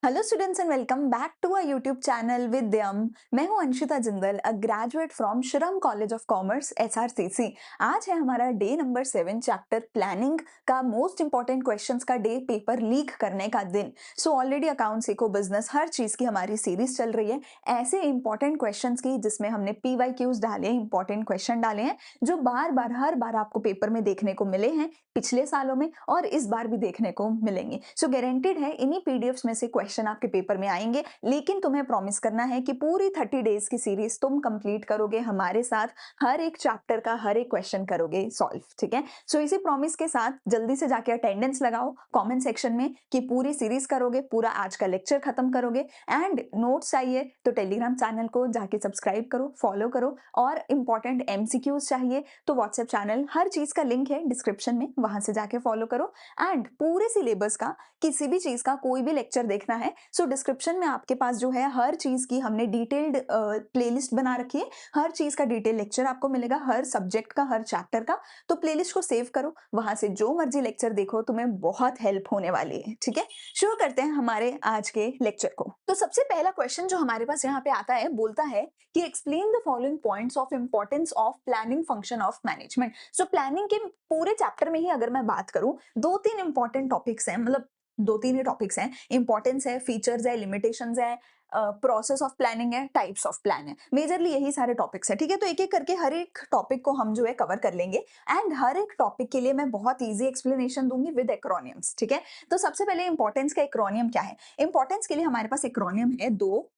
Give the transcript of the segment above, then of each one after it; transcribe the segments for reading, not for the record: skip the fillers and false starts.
Hello students and welcome back to a YouTube channel Vidyam. मैं हूं Anshita Jindal, a graduate from Shriram college of commerce SRCC. आज है हमारा day number 7, chapter planning का most important questions का day, paper leak करने का दिन। सो ऑलरेडी अकाउंट सीखो, बिजनेस, हर चीज की हमारी सीरीज चल रही है ऐसे इंपॉर्टेंट क्वेश्चंस की, जिसमें हमने पीवाईक्यूज डाले, इंपॉर्टेंट क्वेश्चन डाले हैं जो बार बार हर बार आपको पेपर में देखने को मिले हैं पिछले सालों में और इस बार भी देखने को मिलेंगे। सो गारंटेड है इन्हीं पीडीएफ्स में से क्वेश्चन आपके पेपर में आएंगे, लेकिन तुम्हें प्रॉमिस करना है कि पूरी 30 डेज की सीरीज तुम कंप्लीट करोगे हमारे साथ, हर एक चैप्टर का हर एक क्वेश्चन करोगे सॉल्व। ठीक है, सो इसी प्रॉमिस के साथ जल्दी से जाके अटेंडेंस लगाओ कमेंट सेक्शन में कि पूरी सीरीज करोगे, पूरा आज का लेक्चर खत्म करोगे। एंड नोट्स चाहिए तो टेलीग्राम चैनल को जाके सब्सक्राइब करो, फॉलो करो, और इंपॉर्टेंट एमसीक्यूज चाहिए तो व्हाट्सएप चैनल, हर चीज का लिंक है डिस्क्रिप्शन में, वहां से जाके फॉलो करो। एंड पूरे सिलेबस का किसी भी चीज का कोई भी लेक्चर देखना है, सो डिस्क्रिप्शन में आपके पास जो है हर चीज की हमने डिटेल्ड प्लेलिस्ट बना रखी है। हर चीज का डिटेल लेक्चर आपको मिलेगा, हर सब्जेक्ट का, हर चैप्टर का। तो प्लेलिस्ट को सेव करो, वहां से जो मर्जी लेक्चर देखो, तुम्हें बहुत हेल्प होने वाली है। ठीक है, शुरू करते हैं हमारे आज के लेक्चर को। तो सबसे पहला क्वेश्चन जो हमारे पास यहाँ पे आता है, बोलता है कि explain the following points of importance of planning function of management. So planning के पूरे चैप्टर में ही अगर मैं बात करूं, दो तीन इंपॉर्टेंट टॉपिक्स हैं, मतलब दो तीन ही टॉपिक्स हैं। इंपॉर्टेंस है, फीचर्स है, लिमिटेशंस है, प्रोसेस ऑफ प्लानिंग है, टाइप्स ऑफ प्लान है, मेजरली यही सारे टॉपिक्स है। ठीक है, तो एक एक करके हर एक टॉपिक को हम जो है कवर कर लेंगे। एंड हर एक टॉपिक के लिए मैं बहुत इजी एक्सप्लेनेशन दूंगी विद एक्रोनियम्स। ठीक है, तो सबसे पहले इंपॉर्टेंस का एक्रोनियम क्या है। इंपॉर्टेंस के लिए हमारे पास एक्रोनियम है दो।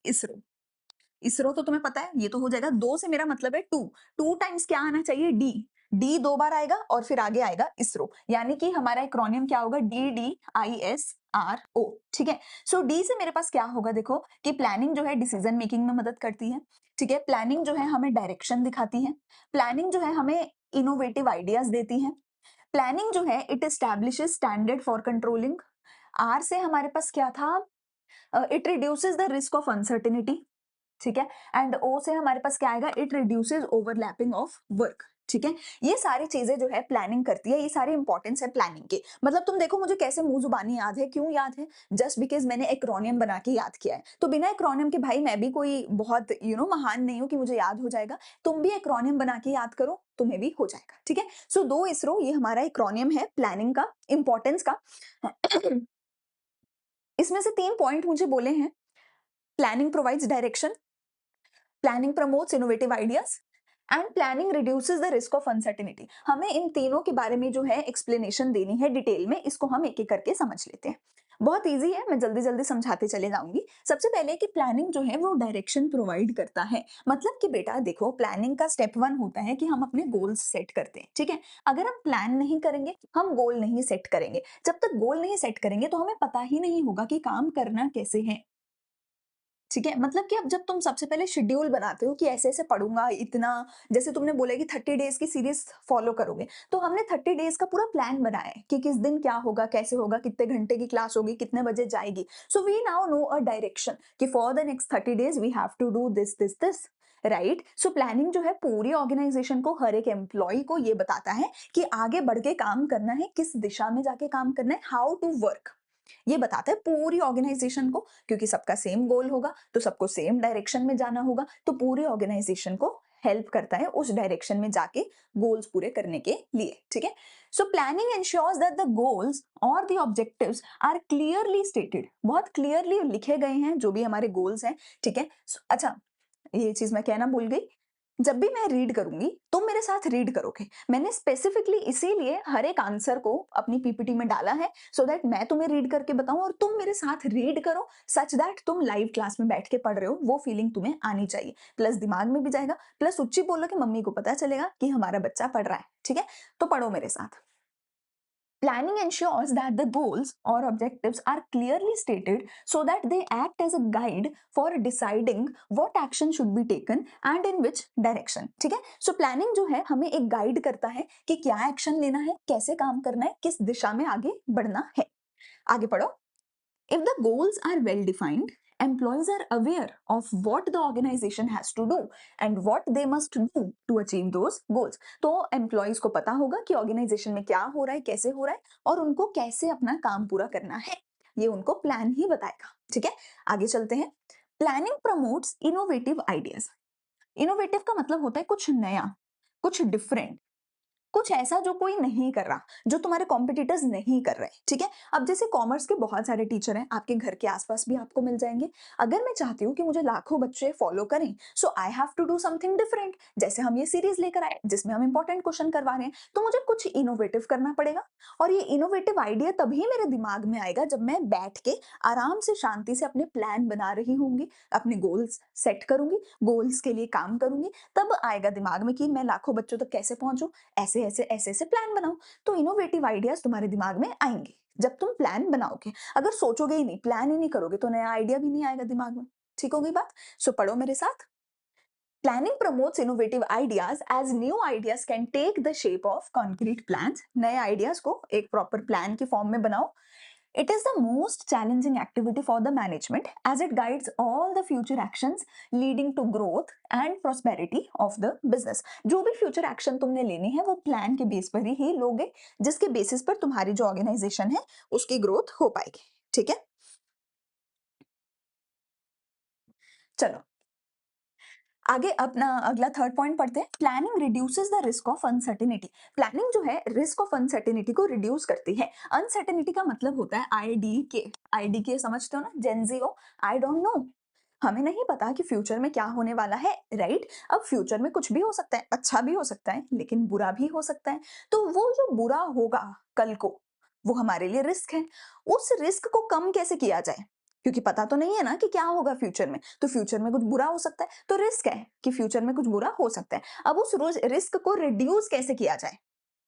इसरो, इसरो तो तुम्हें पता है, ये तो हो जाएगा। दो से मेरा मतलब है टू। टू टाइम्स क्या आना चाहिए, डी। डी दो बार आएगा और फिर आगे आएगा इसरो, यानी कि हमारा एक्रोनियम क्या होगा, DDISRO। ठीक है, सो डी से मेरे पास क्या होगा, देखो कि प्लानिंग जो है डिसीजन मेकिंग में मदद करती है। ठीक है, प्लानिंग जो है हमें डायरेक्शन दिखाती है। प्लानिंग जो है हमें इनोवेटिव आइडियाज देती है। प्लानिंग जो है it establishes standard for controlling. R से हमारे पास क्या था, it reduces the risk of uncertainty. ठीक है, एंड ओ से हमारे पास क्या आएगा, it reduces overlapping of work. ठीक है, ये सारी चीजें जो है प्लानिंग करती है, ये सारे इंपॉर्टेंस है प्लानिंग के। मतलब तुम देखो मुझे कैसे मुंह जुबानी याद है, क्यों याद है, जस्ट बिकॉज मैंने एक्रोनियम बना के याद किया है। तो बिना एक्रोनियम के भाई मैं भी कोई बहुत महान नहीं हूं कि मुझे याद हो जाएगा। तुम भी एक्रोनियम बना के याद करो, तुम्हें भी हो जाएगा। ठीक है, सो दो इसरो, ये हमारा एक्रोनियम है प्लानिंग का, इंपॉर्टेंस का। इसमें से तीन पॉइंट मुझे बोले हैं। Planning provides direction, planning promotes innovative ideas, and planning reduces the risk of uncertainty. हमें इन तीनों के बारे में जो है एक्सप्लेनेशन देनी है डिटेल में, इसको हम एक एक करके समझ लेते हैं। बहुत इजी है, मैं जल्दी जल्दी समझाते चले जाऊंगी। सबसे पहले कि प्लानिंग जो है वो डायरेक्शन प्रोवाइड करता है। मतलब कि बेटा देखो, प्लानिंग का स्टेप वन होता है कि हम अपने गोल्स सेट करते हैं। ठीक है, अगर हम प्लान नहीं करेंगे, हम गोल नहीं सेट करेंगे। जब तक गोल नहीं सेट करेंगे तो हमें पता ही नहीं होगा कि काम करना कैसे है। ठीक है, मतलब कि अब जब तुम सबसे पहले शेड्यूल बनाते हो कि ऐसे ऐसे पढ़ूंगा इतना, जैसे तुमने बोला कि 30 डेज की सीरीज फॉलो करोगे, तो हमने 30 डेज का पूरा प्लान बनाया है कि किस दिन क्या होगा, कैसे होगा, कितने घंटे की क्लास होगी, कितने बजे जाएगी। So we now know a direction कि for the next 30 days we have to do this this this. Right, so planning जो है पूरी ऑर्गेनाइजेशन को, हर एक एम्प्लॉय को ये बताता है कि आगे बढ़ के काम करना है, किस दिशा में जाके काम करना है, हाउ टू वर्क। ये बताता है पूरी ऑर्गेनाइजेशन को, क्योंकि सबका सेम गोल होगा तो सबको सेम डायरेक्शन में जाना होगा, तो पूरी ऑर्गेनाइजेशन को हेल्प करता है उस डायरेक्शन में जाके गोल्स पूरे करने के लिए। ठीक है, so planning ensures that the goals और the objectives are clearly stated, बहुत क्लियरली लिखे गए हैं जो भी हमारे गोल्स हैं। ठीक है, अच्छा, ये चीज मैं कहना भूल गई, जब भी मैं रीड करूंगी तुम मेरे साथ रीड करोगे। मैंने स्पेसिफिकली इसीलिए हर एक आंसर को अपनी पीपीटी में डाला है, सो दैट मैं तुम्हें रीड करके बताऊं और तुम मेरे साथ रीड करो, सच दैट तुम लाइव क्लास में बैठ के पढ़ रहे हो, वो फीलिंग तुम्हें आनी चाहिए। प्लस दिमाग में भी जाएगा, प्लस उच्ची बोलो कि मम्मी को पता चलेगा कि हमारा बच्चा पढ़ रहा है। ठीक है, तो पढ़ो मेरे साथ। Planning ensures that the goals or objectives are clearly stated so that they act as a guide for deciding what action should be taken and in which direction. ठीक है, सो प्लानिंग जो है हमें एक गाइड करता है कि क्या एक्शन लेना है, कैसे काम करना है, किस दिशा में आगे बढ़ना है। आगे पढ़ो। If the goals are well defined, employees are aware of what the organization has to do and what they must do to achieve those goals. तो employees को पता होगा कि organization में क्या हो रहा है, कैसे हो रहा है, और उनको कैसे अपना काम पूरा करना है। ये उनको प्लान ही बताएगा। ठीक है, आगे चलते हैं। Planning promotes innovative ideas. Innovative का मतलब होता है कुछ नया, कुछ डिफरेंट, कुछ ऐसा जो कोई नहीं कर रहा, जो तुम्हारे कॉम्पिटिटर्स नहीं कर रहे। ठीक है, अब जैसे कॉमर्स के बहुत सारे टीचर हैं, आपके घर के आसपास भी आपको मिल जाएंगे। अगर मैं चाहती हूँ कि मुझे लाखों बच्चे फॉलो करें, so I have to do something different. जैसे हम ये सीरीज लेकर आए जिसमें हम इंपॉर्टेंट क्वेश्चन करवा रहे हैं, तो मुझे कुछ इनोवेटिव करना पड़ेगा। और ये इनोवेटिव आइडिया तभी मेरे दिमाग में आएगा जब मैं बैठ के आराम से शांति से अपने प्लान बना रही होंगी, अपने गोल्स सेट करूंगी, गोल्स के लिए काम करूंगी। तब आएगा दिमाग में कि मैं लाखों बच्चों तक कैसे पहुंचूं, ऐसे ऐसे ऐसे ऐसे प्लान बनाओ। तो इनोवेटिव आइडियाज तुम्हारे दिमाग में आएंगे जब तुम प्लान बनाओगे। अगर सोचोगे ही नहीं, प्लान ही नहीं करोगे, तो नया आइडिया भी नहीं आएगा दिमाग में। ठीक होगी बात? सो पढ़ो मेरे साथ। Planning promotes innovative ideas as new ideas can take the shape of concrete plans. नए आइडियाज को एक प्रॉपर प्लान की फॉर्म में बनाओ। It is the most challenging activity for the management as it guides all the future actions leading to growth and prosperity of the business. जो भी future action तुमने लेनी है वो प्लान के बेस पर ही लोगे, जिसके बेसिस पर तुम्हारी जो ऑर्गेनाइजेशन है उसकी ग्रोथ हो पाएगी। ठीक है, चलो आगे अपना अगला थर्ड पॉइंट पढ़ते हैं। Planning reduces the risk of uncertainty. Planning जो है रिस्क ऑफ अनसर्टेनिटी को रिड्यूस करती है। अनसर्टेनिटी का मतलब होता है IDK। IDK समझते हो ना, जेनजी हो, आई डोंट नो। हमें नहीं पता कि फ्यूचर में क्या होने वाला है, राइट? अब फ्यूचर में कुछ भी हो सकता है, अच्छा भी हो सकता है लेकिन बुरा भी हो सकता है। तो वो जो बुरा होगा कल को, वो हमारे लिए रिस्क है। उस रिस्क को कम कैसे किया जाए, क्योंकि पता तो नहीं है ना कि क्या होगा फ्यूचर में। तो फ्यूचर में कुछ बुरा हो सकता है, तो रिस्क है कि फ्यूचर में कुछ बुरा हो सकता है। अब उस रोज रिस्क को रिड्यूस कैसे किया जाए?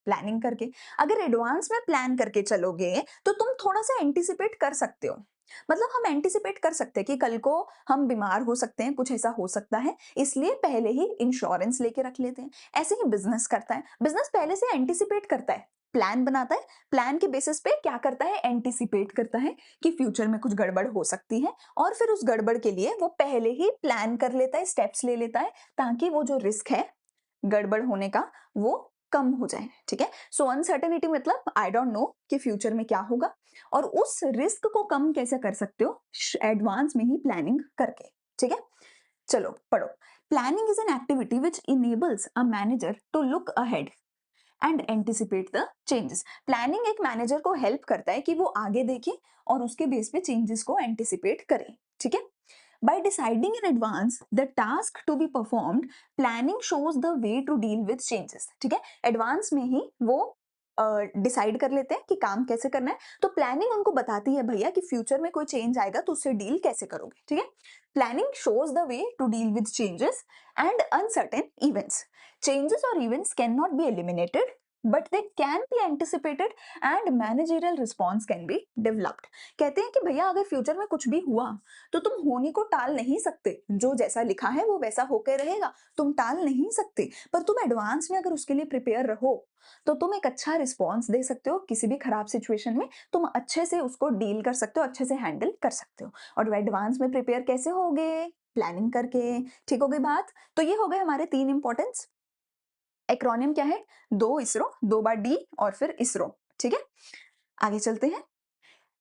प्लानिंग करके। अगर एडवांस में प्लान करके चलोगे तो तुम थोड़ा सा एंटिसिपेट कर सकते हो। मतलब हम एंटिसिपेट कर सकते हैं कि कल को हम बीमार हो सकते हैं, कुछ ऐसा हो सकता है, इसलिए पहले ही इंश्योरेंस लेके रख लेते हैं। ऐसे ही बिजनेस करता है, बिजनेस पहले से एंटिसिपेट करता है, प्लान बनाता है, प्लान के बेसिस पे क्या करता है, एंटिसिपेट करता है कि फ्यूचर में कुछ गड़बड़ हो सकती है, और फिर उस गड़बड़ के लिए वो पहले ही प्लान कर लेता है, स्टेप्स ले लेता है, ताकि वो जो रिस्क है गड़बड़ होने का वो कम हो जाए। ठीक है, सो अनसर्टेनिटी मतलब आई डोंट नो कि फ्यूचर में क्या होगा, और उस रिस्क को कम कैसे कर सकते हो, एडवांस में ही प्लानिंग करके। ठीक है, चलो पढ़ो। Planning is an activity which enables a manager to look ahead and anticipate the changes. Planning एक मैनेजर को हेल्प करता है कि वो आगे देखे और उसके बेस पे चेंजेस को एंटिसिपेट करे। ठीक है, by deciding in advance the task to be performed, planning shows the way to deal with changes। ठीक है, एडवांस में ही वो डिसाइड कर लेते हैं कि काम कैसे करना है। तो प्लानिंग उनको बताती है भैया कि फ्यूचर में कोई चेंज आएगा तो उससे डील कैसे करोगे। ठीक है, planning shows the way to deal with changes and uncertain events. Changes और events can not be eliminated, but they can be anticipated and managerial response can be developed. कहते हैं कि भैया अगर फ्यूचर में कुछ भी हुआ तो तुम होने को टाल नहीं सकते, जो जैसा लिखा है वो वैसा होकर रहेगा, तुम टाल नहीं सकते। पर तुम एडवांस में अगर उसके लिए प्रिपेयर रहो तो तुम एक अच्छा रिस्पॉन्स दे सकते हो, किसी भी खराब सिचुएशन में तुम अच्छे से उसको डील कर सकते हो, अच्छे से हैंडल कर सकते हो। और एडवांस में प्रिपेयर कैसे होगे? प्लानिंग करके। ठीक हो गई बात? तो ये हो गए हमारे 3 इंपॉर्टेंस। एक्रोनियम क्या है? 2 इसरो, 2 बार डी और फिर इसरो। ठीक है, आगे चलते हैं।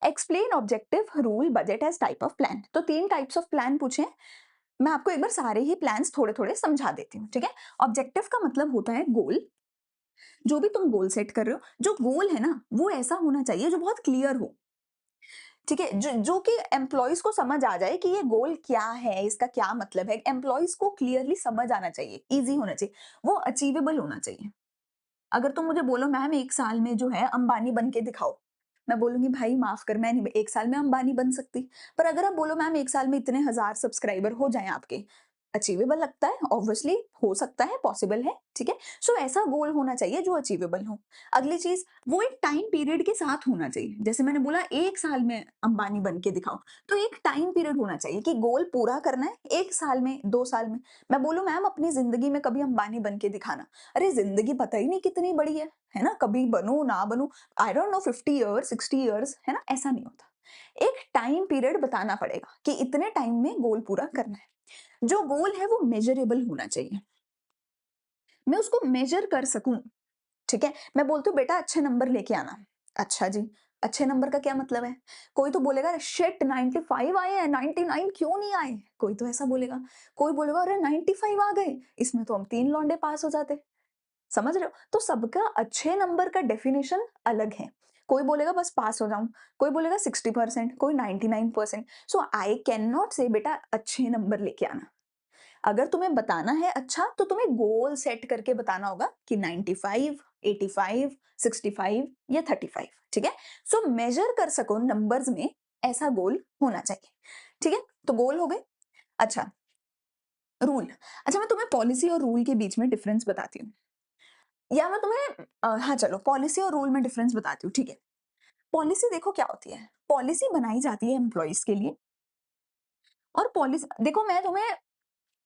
Explain objective, rule, budget as type of plan. तो 3 टाइप्स ऑफ प्लान पूछे हैं। मैं आपको एक बार सारे ही प्लान्स थोड़े थोड़े समझा देती हूँ। ठीक है, ऑब्जेक्टिव का मतलब होता है गोल। जो भी तुम गोल सेट कर रहे हो, जो गोल है ना वो ऐसा होना चाहिए जो बहुत क्लियर हो। ठीक है, जो कि एम्प्लॉइज को समझ आ जाए कि ये गोल क्या है, इसका क्या मतलब है। एम्प्लॉइज को क्लियरली समझ आना चाहिए, इजी होना चाहिए, वो अचीवेबल होना चाहिए। अगर तुम मुझे बोलो मैम 1 साल में जो है अंबानी बन के दिखाओ, मैं बोलूँगी भाई माफ़ कर, मैं नहीं 1 साल में अंबानी बन सकती। पर अगर आप बोलो मैम 1 साल में इतने हज़ार सब्सक्राइबर हो जाएँ आपके, अचीवेबल लगता है, ऑब्वियसली हो सकता है, पॉसिबल है। ठीक है? सो ऐसा गोल होना चाहिए जो अचीवेबल हो। अगली चीज़, वो एक टाइम पीरियड के साथ होना चाहिए। जैसे मैंने बोला 1 साल में अंबानी बन के दिखाओ, तो एक टाइम पीरियड होना चाहिए कि गोल पूरा करना है 1 साल में, 2 साल में। मैं बोलूँ मैम अपनी ज़िंदगी में कभी अंबानी बन के दिखाना। अरे ज़िंदगी पता ही नहीं कितनी बड़ी है ना? कभी बनूँ, ना बनूँ, I don't know 50 years, 60 years, है ना? ऐसा नहीं होता। एक टाइम पीरियड बताना पड़ेगा कि इतने टाइम में गोल पूरा करना है। जो गोल है वो मेजरेबल होना चाहिए। मैं उसको मेजर कर सकूँ। ठीक है? मैं बोलती हूँ बेटा अच्छे नंबर लेके आना। अच्छा जी, अच्छे नंबर का क्या मतलब है? कोई तो बोलेगा शिट 95 आए हैं, 99 क्यों नहीं आए? कोई तो ऐसा बोलेगा। कोई बोलेगा अरे 95 आ गए, इसमें तो हम 3 लौंडे पास हो जाते। समझ रहे हो? तो सबका अच्छे नंबर का डेफिनिशन अलग है। कोई बोलेगा बस पास हो जाऊँ, कोई बोलेगा 60%, कोई 99%। सो आई कैन नॉट से बेटा अच्छे नंबर लेके आना। अगर तुम्हें बताना है अच्छा, तो तुम्हें गोल सेट करके बताना होगा कि 95, 85, 65 या 35, ठीक है? सो मेजर कर सको नंबर्स में, ऐसा गोल होना चाहिए, ठीक है? तो गोल हो गए। अच्छा, रूल। अच्छा, मैं तुम्हें पॉलिसी और रूल के बीच में डिफरेंस बताती हूँ, या मैं तुम्हें हाँ चलो पॉलिसी और रूल में डिफरेंस बताती हूँ, ठीक है? पॉलिसी देखो क्या होती है? पॉलिसी बनाई जाती है एम्प्लॉइज के लिए, और पॉलिसी देखो मैं तुम्हें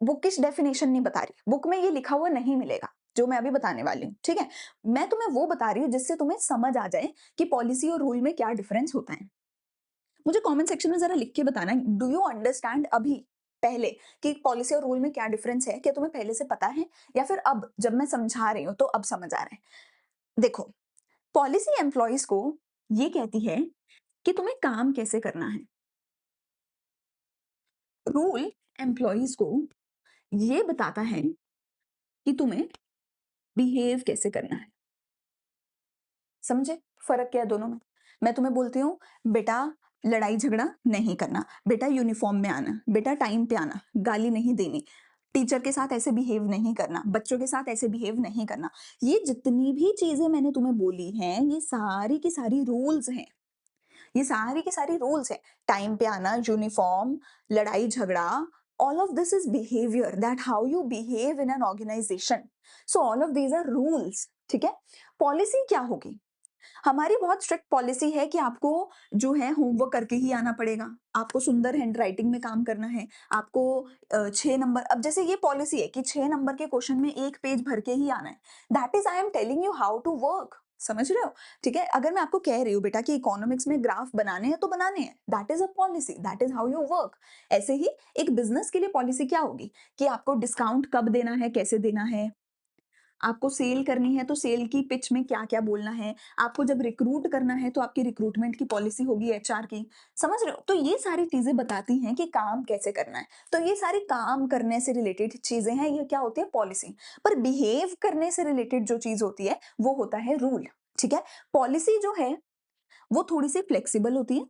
बुकिश डेफिनेशन नहीं बता रही, बुक में ये लिखा हुआ नहीं मिलेगा, जो मैं अभी बताने वाली हूँ, ठीक है? मैं तुम्हें वो बता रही हूँ जिससे तुम्हें समझ आ जाए कि पॉलिसी और रूल में क्या डिफरेंस होता है। मुझे कमेंट सेक्शन में ज़रा लिख के बताना, डू यू अंडरस्टैंड अभी, पहले, कि पॉलिसी और रूल में क्या डिफरेंस है? क्या तुम्हें पहले से पता है, या फिर अब जब मैं समझा रही हूँ तो अब समझ आ रहा है? देखो, पॉलिसी एम्प्लॉइज को ये कहती है कि तुम्हें काम कैसे करना है। रूल एम्प्लॉइज को ये बताता है कि तुम्हें बिहेव कैसे करना है। समझे फर्क क्या है दोनों में? मैं तुम्हें बोलती हूँ बेटा लड़ाई झगड़ा नहीं करना, बेटा यूनिफॉर्म में आना, बेटा टाइम पे आना, गाली नहीं देनी, टीचर के साथ ऐसे बिहेव नहीं करना, बच्चों के साथ ऐसे बिहेव नहीं करना। ये जितनी भी चीजें मैंने तुम्हें बोली हैं, ये सारी की सारी रूल्स हैं। ये सारी की सारी रूल्स हैं। टाइम पे आना, यूनिफॉर्म, लड़ाई झगड़ा, all of this is behaviour, that how you behave in an organisation. So all of these are rules, ठीक है? पॉलिसी क्या होगी? हमारी बहुत स्ट्रिक्ट पॉलिसी है कि आपको जो है होमवर्क करके ही आना पड़ेगा, आपको सुंदर हैंडराइटिंग में काम करना है, आपको 6 नंबर, अब जैसे ये पॉलिसी है कि 6 नंबर के क्वेश्चन में 1 पेज भर के ही आना है। That is I am telling you how to work, समझ रहे हो? ठीक है? अगर मैं आपको कह रही हूँ बेटा कि इकोनॉमिक्स में ग्राफ बनाने हैं तो बनाने हैं, that is a policy, that is how you work. ऐसे ही एक बिज़नेस के लिए पॉलिसी क्या होगी कि आपको डिस्काउंट कब देना है, कैसे देना है, आपको सेल करनी है तो सेल की पिच में क्या-क्या बोलना है, आपको जब रिक्रूट करना है तो आपकी रिक्रूटमेंट की पॉलिसी होगी एचआर की, समझ रहे हो? तो ये सारी चीज़ें बताती हैं कि काम कैसे करना है। तो ये सारी काम करने से रिलेटेड चीज़ें हैं, ये क्या होती है? पॉलिसी। पर बिहेव करने से रिलेटेड जो चीज़ होती है, वो होता है रूल, ठीक है? पॉलिसी जो है, वो थोड़ी-सी फ्लेक्सिबल होती है,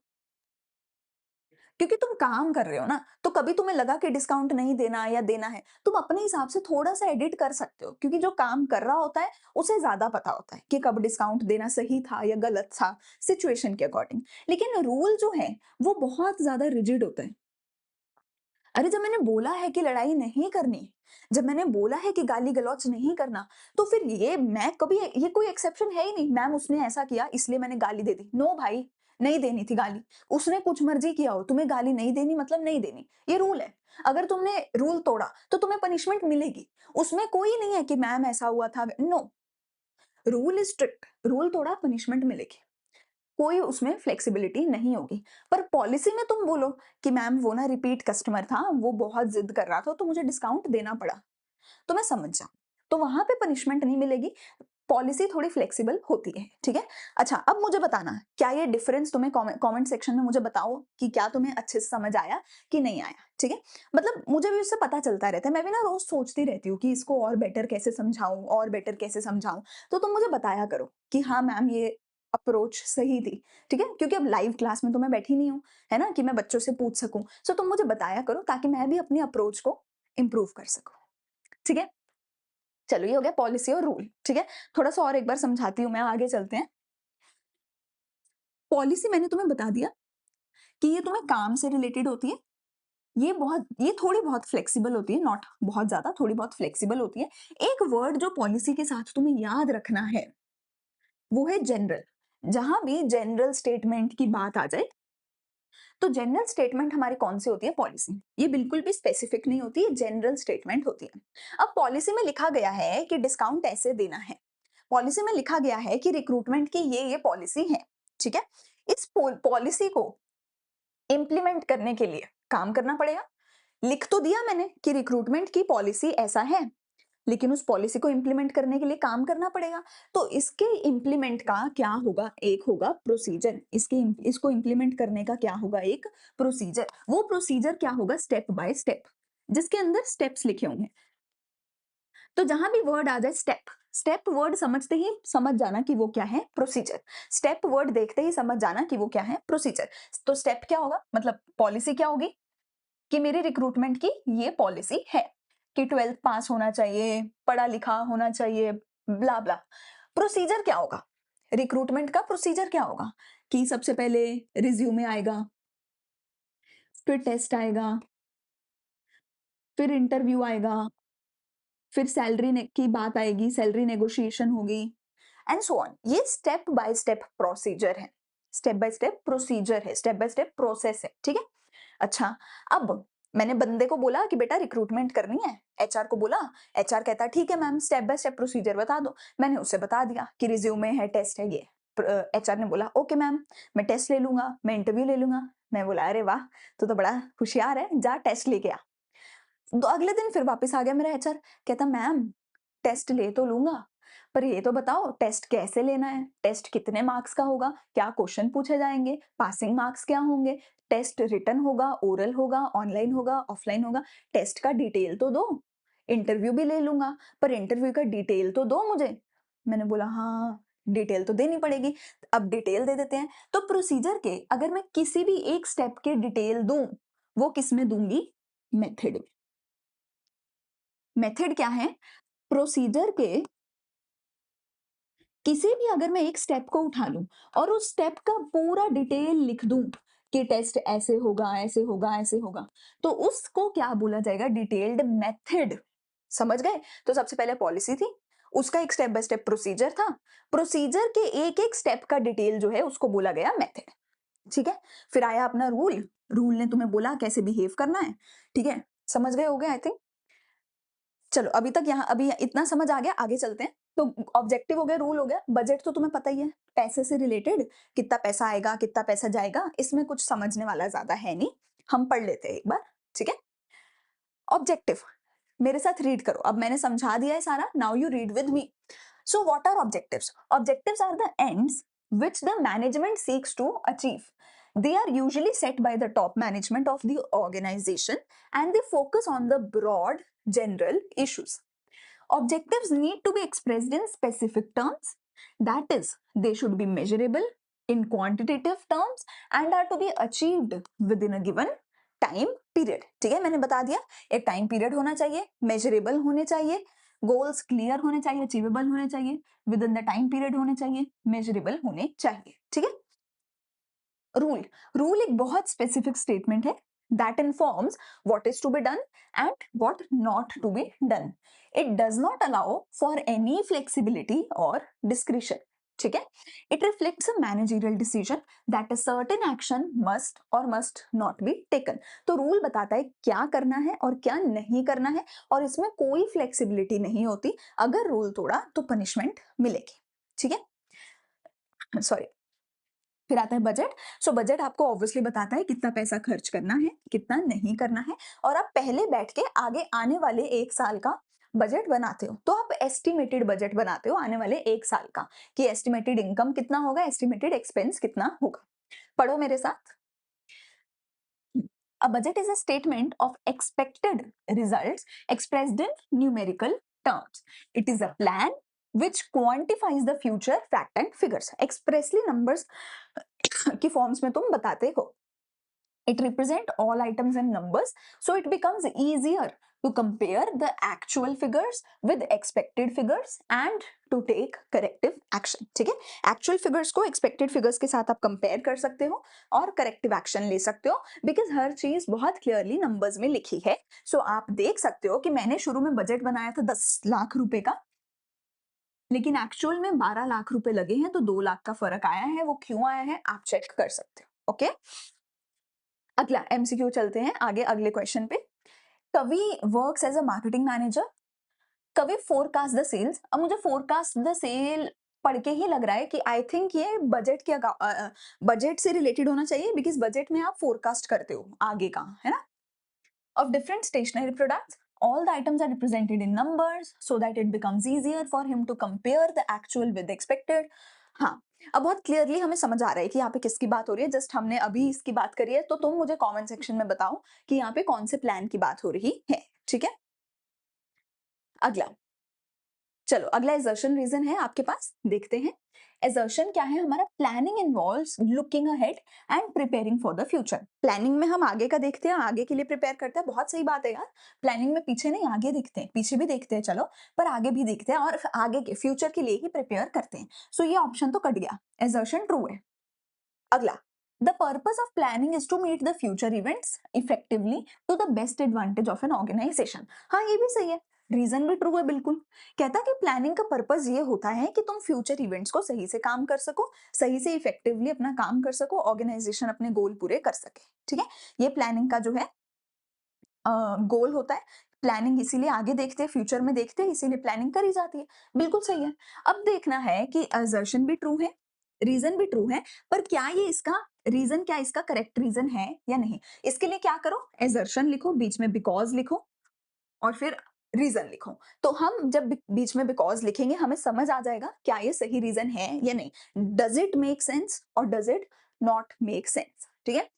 क्योंकि तुम काम कर रहे हो ना, तो कभी तुम्हें लगा कि डिस्काउंट नहीं देना या देना है, तुम अपने हिसाब से थोड़ा-सा एडिट कर सकते हो, क्योंकि जो काम कर रहा होता है, उसे ज़्यादा पता होता है कि कब डिस्काउंट देना सही था या गलत था, सिचुएशन के अकॉर्डिंग। लेकिन रूल जो है, वो बहुत ज़्यादा रिजिड होता है। अरे जब मैंने बोला है कि लड़ाई नहीं करनी, जब मैंने बोला है कि गाली-गलौच नहीं करना, तो फिर ये मैं कभी ये कोई एक्सेप्शन है ही नहीं, मैम उसने ऐसा किया इसलिए मैंने गाली दे दी। नो भाई, नहीं देनी थी गाली। उसने कुछ मर्ज़ी किया हो, तुम्हें गाली नहीं देनी मतलब नहीं देनी, ये रूल है। अगर तुमने रूल तोड़ा, तो तुम्हें पनिशमेंट मिलेगी। उसमें कोई नहीं है कि मैम ऐसा हुआ था, no, rule is strict, rule तोड़ा पनिशमेंट मिलेगी। कोई उसमें फ्लेक्सिबिलिटी नहीं होगी। पर पॉलिसी में तुम बोलो कि मैम वो ना रिपीट कस्टमर था, वो बहुत ज़िद कर रहा था तो मुझे डिस्काउंट देना पड़ा, तो मैं समझ जाऊँ। तो वहाँ पे पनिशमेंट नहीं मिलेगी, पॉलिसी थोड़ी फ्लेक्सिबल होती है, ठीक है? अच्छा, अब मुझे बताना, क्या ये डिफरेंस तुम्हें कमेंट सेक्शन में मुझे बताओ कि क्या तुम्हें अच्छे से समझ आया कि नहीं आया, ठीक है? मतलब मुझे भी उससे पता चलता रहता है, मैं भी ना रोज़ सोचती रहती हूँ कि इसको और बेटर कैसे समझाऊँ और बेटर कैसे समझाऊँ? तो तुम मुझे बताया करो कि हाँ मैम ये अप्रोच सही थी, ठीक है? क्योंकि अब लाइव क्लास में तो मैं बैठी नहीं हूँ, है ना? कि मैं बच्चों से पूछ सकूँ। सो तुम मुझे बताया करो ताकि मैं भी अपनी अप्रोच को इम्प्रूव कर सकूँ, ठीक है? चलो ये हो गया पॉलिसी और रूल, ठीक है? थोड़ा-सा और एक बार समझाती हूँ मैं, आगे चलते हैं। पॉलिसी मैंने तुम्हें बता दिया कि ये तुम्हें काम से रिलेटेड होती है, ये थोड़ी बहुत फ्लेक्सिबल होती है, नॉट बहुत ज़्यादा, थोड़ी बहुत फ्लेक्सिबल होती है। एक वर्ड जो पॉलिसी के साथ तुम्हें याद रखना है, वो है जनरल। जहाँ भी जनरल स्टेटमेंट की बात आ जाए, तो जनरल स्टेटमेंट हमारी कौन-सी होती है? पॉलिसी। ये बिल्कुल भी स्पेसिफिक नहीं होती, ये जनरल स्टेटमेंट होती है। अब पॉलिसी में लिखा गया है कि डिस्काउंट ऐसे देना है। पॉलिसी में लिखा गया है कि रिक्रूटमेंट की ये पॉलिसी है, ठीक है? इस पॉलिसी को इम्प्लीमेंट करने के लिए काम करना पड़ेगा। लिख तो दिया मैंने कि रिक्रूटमेंट की पॉलिसी ऐसा है, लेकिन उस पॉलिसी को इम्प्लीमेंट करने के लिए काम करना पड़ेगा। तो इसके इम्प्लीमेंट का क्या होगा? एक होगा प्रोसीजर। इसको इम्प्लीमेंट करने का क्या होगा? एक प्रोसीजर। वो प्रोसीजर क्या होगा? स्टेप बाय स्टेप, जिसके अंदर स्टेप्स लिखे होंगे। तो जहां भी वर्ड आ जाए स्टेप, स्टेप वर्ड समझते ही समझ जाना कि वो क्या है? प्रोसीजर। स्टेप वर्ड देखते ही समझ जाना कि वो क्या है? प्रोसीजर। तो स्टेप क्या होगा? मतलब पॉलिसी क्या होगी कि मेरी रिक्रूटमेंट की ये पॉलिसी है कि 12th पास होना चाहिए, पढ़ा लिखा होना चाहिए, ब्ला ब्ला। प्रोसीजर क्या होगा? रिक्रूटमेंट का प्रोसीजर क्या होगा कि सबसे पहले रिज्यूमे आएगा, फिर टेस्ट आएगा, फिर इंटरव्यू आएगा, फिर की बात आएगी, सैलरी नेगोशिएशन होगी एंड सो ऑन। ये स्टेप बाय स्टेप प्रोसीजर है, स्टेप बाय स्टेप प्रोसीजर है, स्टेप बाय स्टेप प्रोसेस है, ठीक है। अच्छा, अब मैंने बंदे को बोला कि बेटा रिक्रूटमेंट करनी है, एचआर को बोला, एचआर कहता ठीक है ma'am step by step procedure बता दो। मैंने उसे बता दिया कि रिज्यूमे है, टेस्ट है, ये। एचआर ने बोला ओके मैम, मैं टेस्ट ले लूंगा, मैं इंटरव्यू ले लूंगा। मैं बोला अरे वाह, तू तो बड़ा होशियार है, जा टेस्ट लेके आ। तो अगले दिन फिर वापस आ गया मेरा एचआर, कहता मैम टेस्ट ले तो लूंगा, पर ये तो बताओ टेस्ट कैसे लेना है, टेस्ट कितने मार्क्स का होगा, क्या क्वेश्चन पूछे जाएंगे, पासिंग मार्क्स क्या होंगे, टेस्ट रिटन होगा, ओरल होगा, ऑनलाइन होगा, ऑफलाइन होगा, टेस्ट का डिटेल तो दो। इंटरव्यू भी ले लूंगा, पर इंटरव्यू का डिटेल तो दो मुझे। मैंने बोला हाँ, डिटेल तो देनी पड़ेगी। अब डिटेल दे देते हैं। तो प्रोसीजर के अगर मैं किसी भी एक स्टेप के डिटेल दूं, वो किस में दूंगी? मेथड में। मेथड क्या है? प्रोसीजर के किसी भी अगर मैं एक स्टेप को उठा लूं और उस स्टेप का पूरा डिटेल लिख दूं कि टेस्ट ऐसे होगा, ऐसे होगा, ऐसे होगा, तो उसको क्या बोला जाएगा? Detailed method. समझ गए? तो सबसे पहले पॉलिसी थी, उसका एक स्टेप बाय स्टेप प्रोसीजर था, प्रोसीजर के एक एक स्टेप का डिटेल जो है उसको बोला गया मेथड। ठीक है। फिर आया अपना रूल, रूल ने तुम्हें बोला कैसे बिहेव करना है। ठीक है, समझ गए होगे आई थिंक। चलो अभी तक यहाँ अभी इतना समझ आ गया, आगे चलते हैं। तो ऑब्जेक्टिव हो गया, रूल हो गया, बजट तो तुम्हें पता ही है, पैसे से रिलेटेड, कितना पैसा आएगा, कितना पैसा जाएगा, इसमें कुछ समझने वाला ज्यादा है नहीं, हम पढ़ लेते हैं एक बार। ठीक है। ऑब्जेक्टिव, मेरे साथ रीड करो, अब मैंने समझा दिया है सारा, now you read with me. So what are objectives? Objectives are the ends which the management seeks to achieve. They are usually set by the top management of the organization and they focus on the broad general issues. Objectives need to be expressed in specific terms. That is, they should be measurable in quantitative terms and are to be achieved within a given time period. ठीक है, मैंने बता दिया, एक time period होना चाहिए, measurable होने चाहिए, गोल्स क्लियर होने चाहिए, अचीवेबल होने चाहिए, with in the time period होने चाहिए, मेजरेबल होने चाहिए। ठीक है। रूल, रूल एक बहुत स्पेसिफिक स्टेटमेंट है that informs what is to be done and what not to be done. It does not allow for any flexibility or discretion. ठीक है। It reflects a managerial decision that a certain action must or must not be taken. तो rule बताता है क्या करना है और क्या नहीं करना है, और इसमें कोई फ्लेक्सिबिलिटी नहीं होती, अगर रूल तोड़ा तो पनिशमेंट मिलेगी। ठीक है, सॉरी। फिर आता है बजट। सो बजट आपको ऑब्वियसली बताता है कितना पैसा खर्च करना है, कितना नहीं करना है, और आप पहले बैठ के आगे आने वाले एक साल का बजट बनाते हो। तो आप एस्टिमेटेड बजट बनाते हो आने वाले एक साल का, कि एस्टिमेटेड इनकम कितना होगा, एस्टिमेटेड एक्सपेंस कितना होगा। पढ़ो मेरे साथ। A budget is a statement of expected results expressed in numerical terms. It is a plan which quantifies the future fact and figures. Expressly numbers की फॉर्म्स में तुम बताते हो। It represent all items and numbers, so it becomes easier to compare the actual figures with expected figures and to take corrective action. ठीक है, actual figures को expected figures के साथ आप कंपेयर कर सकते हो और करेक्टिव एक्शन ले सकते हो, बिकॉज हर चीज बहुत क्लियरली नंबर्स में लिखी है। सो आप देख सकते हो कि मैंने शुरू में बजट बनाया था 10 लाख रुपए का, लेकिन एक्चुअल में 12 लाख रुपए लगे हैं, तो 2 लाख का फर्क आया है। वो क्यों आया है आप चेक कर सकते हो। ओके, अगला एमसीक्यू चलते हैं आगे, अगले क्वेश्चन पे। Kavi works as a marketing manager, Kavi forecast the sales. अब मुझे फोरकास्ट द सेल पढ़ के ही लग रहा है कि आई थिंक ये बजट के बजट से रिलेटेड होना चाहिए, बिकॉज बजट में आप फोरकास्ट करते हो आगे का, है ना, of different stationery products All the items are represented in numbers so that it becomes easier for him to compare the actual with the expected. हाँ, अब बहुत क्लियरली हमें समझ आ रहा है कि यहाँ पे किसकी बात हो रही है। जस्ट हमने अभी इसकी बात करी है, तो तुम मुझे कमेंट सेक्शन में बताओ कि यहाँ पे कौन से प्लान की बात हो रही है। ठीक है, अगला, चलो अगला एजर्शन रीजन है आपके पास, देखते हैं। एजर्शन क्या है हमारा? Planning involves looking ahead and preparing for the future. Planning में हम आगे का देखते हैं, आगे के लिए प्रिपेयर करते हैं। बहुत सही बात है यार, प्लानिंग में पीछे नहीं आगे देखते हैं, पीछे भी देखते हैं चलो, पर आगे भी देखते हैं और आगे के फ्यूचर के लिए ही प्रिपेयर करते हैं। सो ये ऑप्शन तो कट गया, एजर्शन ट्रू है। अगला, the purpose of planning is to meet the future events effectively to the best advantage of an organisation. हाँ, ये भी सही है, रीजन भी ट्रू है बिल्कुल। कहता है कि प्लानिंग का पर्पस ये होता है कि तुम फ्यूचर इवेंट्स को सही से काम कर सको, सही से इफेक्टिवली अपना काम कर सको, ऑर्गेनाइजेशन अपने गोल पूरे कर सके। ठीक है, ये प्लानिंग का जो है गोल होता है। प्लानिंग इसीलिए आगे देखते हैं, फ्यूचर में देखते हैं, इसीलिए प्लानिंग करी जाती है। बिल्कुल सही है। अब देखना है कि असर्शन भी ट्रू है, रीजन भी ट्रू है, पर क्या ये इसका रीजन, क्या इसका करेक्ट रीजन है या नहीं। इसके लिए क्या करो, असर्शन लिखो, बीच में बिकॉज लिखो और फिर रीजन लिखो। तो हम जब बीच में बिकॉज लिखेंगे हमें समझ आ जाएगा क्या ये सही रीजन है या नहीं। डज इट मेक सेंस और does it not make sense. ठीक है,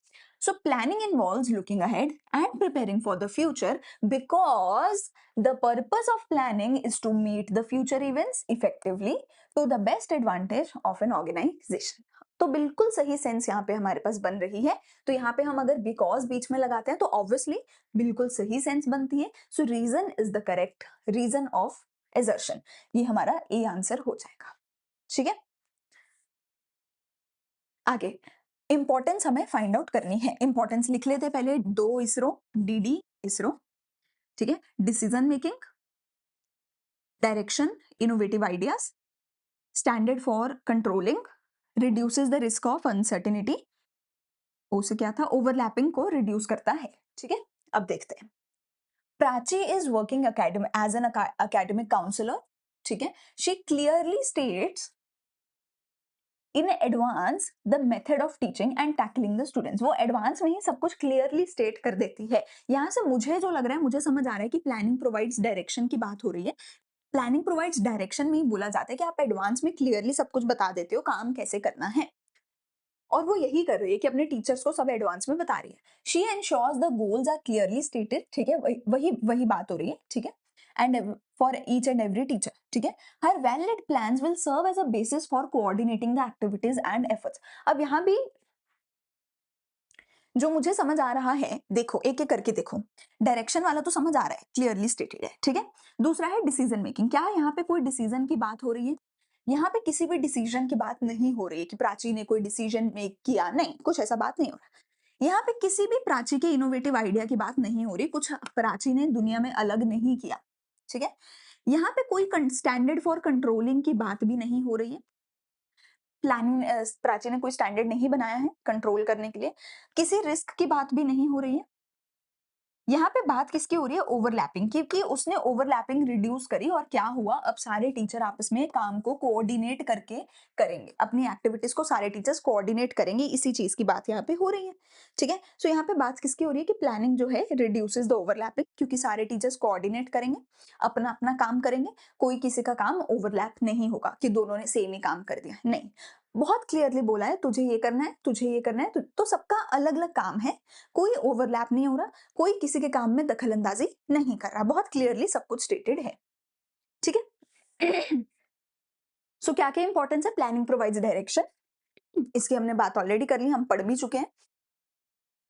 so planning involves looking ahead and preparing for the future because the purpose of planning is to meet the future events effectively to the best advantage of an organization। तो बिल्कुल सही sense यहाँ पे हमारे पास बन रही है। तो यहाँ पे हम अगर बिकॉज बीच में लगाते हैं तो ऑब्वियसली बिल्कुल सही सेंस बनती है। So reason is the correct reason of assertion. ये हमारा ए आंसर हो जाएगा। ठीक है, आगे इंपॉर्टेंस हमें फाइंड आउट करनी है। इंपॉर्टेंस लिख लेते पहले, दो इसरो, डीडी इसरो। ठीक है, decision making, direction, innovative ideas, standard for controlling, reduces the risk of uncertainty. O से क्या था? ओवरलैपिंग को रिड्यूस करता है। ठीक है, अब देखते हैं। Prachi is working as an academic counsellor. ठीक है, she clearly states in advance the method of teaching and tackling the students. वो एडवांस में ही सब कुछ क्लियरली स्टेट कर देती है। यहाँ से मुझे जो लग रहा है, मुझे समझ आ रहा है कि प्लानिंग प्रोवाइड्स डायरेक्शन की बात हो रही है। प्लानिंग प्रोवाइड्स डायरेक्शन में ही बोला जाता है कि आप एडवांस में क्लियरली सब कुछ बता देते हो काम कैसे करना है, और वो यही कर रही है कि अपने टीचर्स को सब एडवांस में बता रही है। She ensures the goals are clearly stated. ठीक है, वही वही वही बात हो रही है। ठीक है, and for each and every teacher. ठीक है, हर well laid plans will serve as a basis for coordinating the activities and efforts. अब यहाँ भी जो मुझे समझ आ रहा है, देखो एक एक करके देखो। डायरेक्शन वाला तो समझ आ रहा है, क्लियरली स्टेटेड है। ठीक है, दूसरा है डिसीजन मेकिंग। क्या यहाँ पे कोई डिसीजन की बात हो रही है? यहाँ पे किसी भी डिसीजन की बात नहीं हो रही है कि प्राची ने कोई डिसीजन मेक किया, नहीं, कुछ ऐसा बात नहीं हो रहा। यहाँ पे किसी भी प्राची के इनोवेटिव आइडिया की बात नहीं हो रही, कुछ प्राची ने दुनिया में अलग नहीं किया। ठीक है, यहाँ पे कोई स्टैंडर्ड फॉर कंट्रोलिंग की बात भी नहीं हो रही है। प्लानिंग प्राची ने कोई स्टैंडर्ड नहीं बनाया है कंट्रोल करने के लिए। किसी रिस्क की बात भी नहीं हो रही है। यहाँ पे बात किसकी हो रही है? ओवरलैपिंग, क्योंकि उसने ओवरलैपिंग रिड्यूस करी और क्या हुआ, अब सारे टीचर आपस में काम को कोऑर्डिनेट करके करेंगे, अपनी एक्टिविटीज को सारे टीचर्स कोऑर्डिनेट करेंगे। इसी चीज की बात यहाँ पे हो रही है। ठीक है, सो यहाँ पे बात किसकी हो रही है कि प्लानिंग जो है रिड्यूसेस द ओवरलैपिंग, क्योंकि सारे टीचर्स कोऑर्डिनेट करेंगे, अपना अपना काम करेंगे। कोई किसी का काम ओवरलैप नहीं होगा कि दोनों ने सेम ही काम कर दिया, नहीं। बहुत क्लियरली बोला है, तुझे ये करना है, तुझे ये करना है, तो सबका अलग अलग काम है, कोई ओवरलैप नहीं हो रहा, कोई किसी के काम में दखल अंदाजी नहीं कर रहा। बहुत क्लियरली सब कुछ स्टेटेड है। ठीक है, सो क्या क्या इंपॉर्टेंस है? प्लानिंग प्रोवाइड्स डायरेक्शन, इसकी हमने बात ऑलरेडी कर ली, हम पढ़ भी चुके हैं।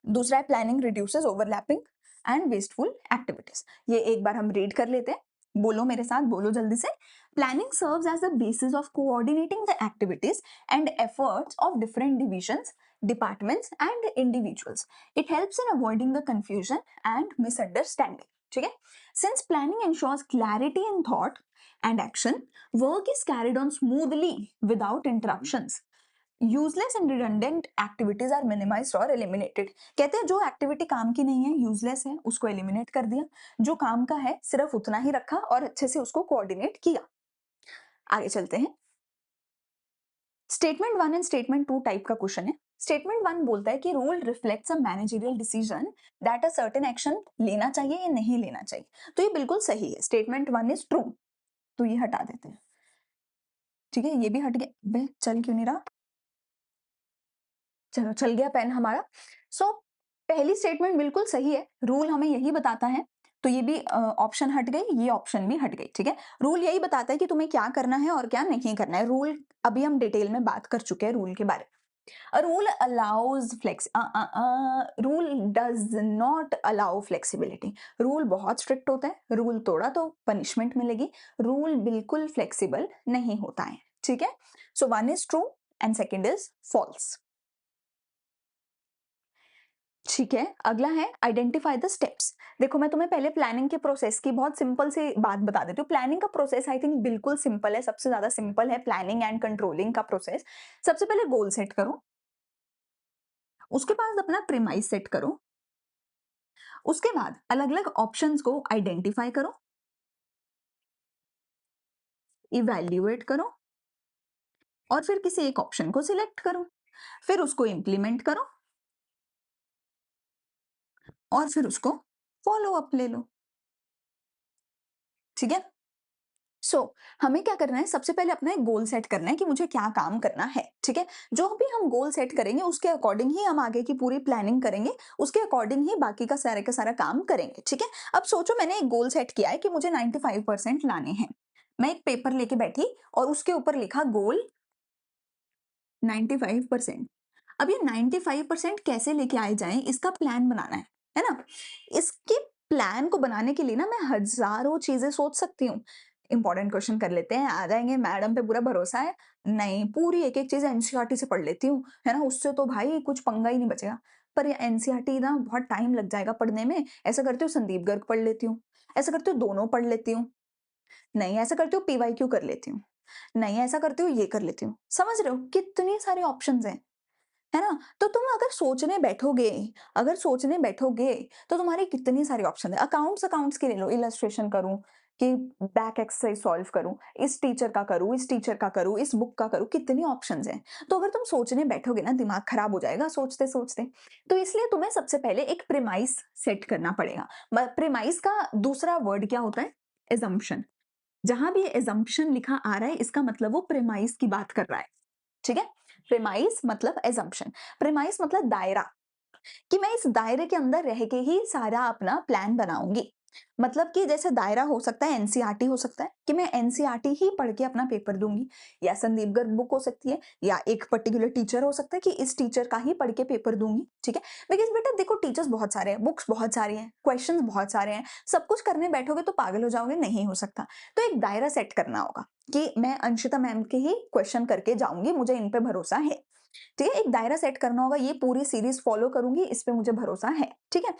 दूसरा है planning reduces overlapping and wasteful activities. ये एक बार हम रीड कर लेते हैं, बोलो मेरे साथ, बोलो जल्दी से। Planning serves as the basis of coordinating the activities and efforts of different divisions, departments and individuals. It helps in avoiding the confusion and misunderstanding. ठीक है, since planning ensures clarity in thought and action, work is carried on smoothly without interruptions. Useless and redundant activities are minimised और eliminated. कहते हैं जो activity काम की नहीं है, यूजलेस है, उसको एलिमिनेट कर दिया, जो काम का है सिर्फ उतना ही रखा और अच्छे से उसको कोऑर्डिनेट किया। आगे चलते हैं। स्टेटमेंट 1 एंड स्टेटमेंट 2 टाइप का क्वेश्चन है। स्टेटमेंट वन बोलता है कि rule reflects a managerial decision that a certain action लेना चाहिए या नहीं लेना चाहिए। तो ये बिल्कुल सही है, स्टेटमेंट वन इज ट्रू। तो ये हटा देते हैं, ठीक है, ये भी हट गया। बे चल क्यों नहीं रहा? चलो चल गया पेन हमारा। सो पहली स्टेटमेंट बिल्कुल सही है, रूल हमें यही बताता है। तो ये भी ऑप्शन हट गई, ये ऑप्शन भी हट गई, ठीक है। रूल यही बताता है कि तुम्हें क्या करना है और क्या नहीं करना है। रूल अभी हम डिटेल में बात कर चुके हैं रूल के बारे में। A rule allows rule does not allow flexibility। Rule बहुत स्ट्रिक्ट होता है, रूल तोड़ा तो पनिशमेंट मिलेगी। रूल बिल्कुल फ्लेक्सिबल नहीं होता है, ठीक है। So one is true and second is false. ठीक है, अगला है आइडेंटिफाई द स्टेप्स। देखो मैं तुम्हें पहले प्लानिंग के प्रोसेस की बहुत सिंपल सी बात बता देती हूँ। प्लानिंग का प्रोसेस आई थिंक बिल्कुल सिंपल है, सबसे ज्यादा सिंपल है प्लानिंग एंड कंट्रोलिंग का प्रोसेस। सबसे पहले गोल सेट करो, उसके बाद अपना प्रीमाइस सेट करो, उसके बाद अलग अलग ऑप्शंस को आइडेंटिफाई करो, इवैल्यूएट करो और फिर किसी एक ऑप्शन को सिलेक्ट करो, फिर उसको इंप्लीमेंट करो और फिर उसको फॉलो अप ले लो, ठीक है। सो हमें क्या करना है, सबसे पहले अपना एक गोल सेट करना है कि मुझे क्या काम करना है, ठीक है। जो भी हम गोल सेट करेंगे उसके अकॉर्डिंग ही हम आगे की पूरी प्लानिंग करेंगे, उसके अकॉर्डिंग ही बाकी का सारा काम करेंगे, ठीक है। अब सोचो मैंने एक गोल सेट किया है कि मुझे 95% लाने हैं। मैं एक पेपर लेके बैठी और उसके ऊपर लिखा गोल 95%। अब ये 95% कैसे लेके आए जाएं, इसका प्लान बनाना है ना। इसके प्लान को बनाने के लिए ना मैं हजारों चीजें सोच सकती हूँ। इंपॉर्टेंट क्वेश्चन कर लेते हैं, आ जाएंगे, मैडम पे पूरा भरोसा है। नहीं, पूरी एक एक चीज एनसीईआरटी से पढ़ लेती हूँ, है ना, उससे तो भाई कुछ पंगा ही नहीं बचेगा। पर ये एनसीईआरटी ना बहुत टाइम लग जाएगा पढ़ने में। ऐसा करती हूँ संदीप गर्ग पढ़ लेती हूँ, ऐसा करती हूँ दोनों पढ़ लेती हूँ, नहीं ऐसा करती हूँ पीवाईक्यू कर लेती हूँ, नहीं ऐसा करती हूँ ये कर लेती हूँ। समझ रहे हो कितने सारे ऑप्शन हैं, है ना। तो तुम अगर सोचने बैठोगे तो तुम्हारे कितनी सारी ऑप्शन है। अकाउंट्स अकाउंट्स के ले लो, इलस्ट्रेशन करूं कि बैक एक्सरसाइज सॉल्व करूं, इस टीचर का करूं, इस टीचर का करूं, इस बुक का करूं, कितनी ऑप्शंस हैं। तो अगर तुम सोचने बैठोगे ना दिमाग खराब हो जाएगा सोचते सोचते। तो इसलिए तुम्हें सबसे पहले एक प्रीमाइस सेट करना पड़ेगा। प्रीमाइस का दूसरा वर्ड क्या होता है? एजम्पशन। जहां भी एजम्पशन लिखा आ रहा है इसका मतलब वो प्रीमाइस की बात कर रहा है, ठीक है। प्रेमाइस मतलब एजम्पशन, प्रेमाइस मतलब दायरा, कि मैं इस दायरे के अंदर रह के ही सारा अपना प्लान बनाऊंगी। मतलब कि जैसे दायरा हो सकता है एनसीईआरटी, हो सकता है कि मैं एनसीईआरटी ही पढ़ के अपना पेपर दूंगी, या संदीप गर्ग बुक हो सकती है, या एक पर्टिकुलर टीचर हो सकता है कि इस टीचर का ही पढ़ के पेपर दूंगी, ठीक है। बिकॉज बेटा देखो टीचर्स बहुत सारे हैं, बुक्स बहुत सारी हैं, क्वेश्चंस बहुत सारे हैं, सब कुछ करने बैठोगे तो पागल हो जाओगे, नहीं हो सकता। तो एक दायरा सेट करना होगा कि मैं अंशिता मैम के ही क्वेश्चन करके जाऊंगी, मुझे इन पे भरोसा है, ठीक है। एक दायरा सेट करना होगा, ये पूरी सीरीज फॉलो करूंगी, इस पे मुझे भरोसा है, ठीक है।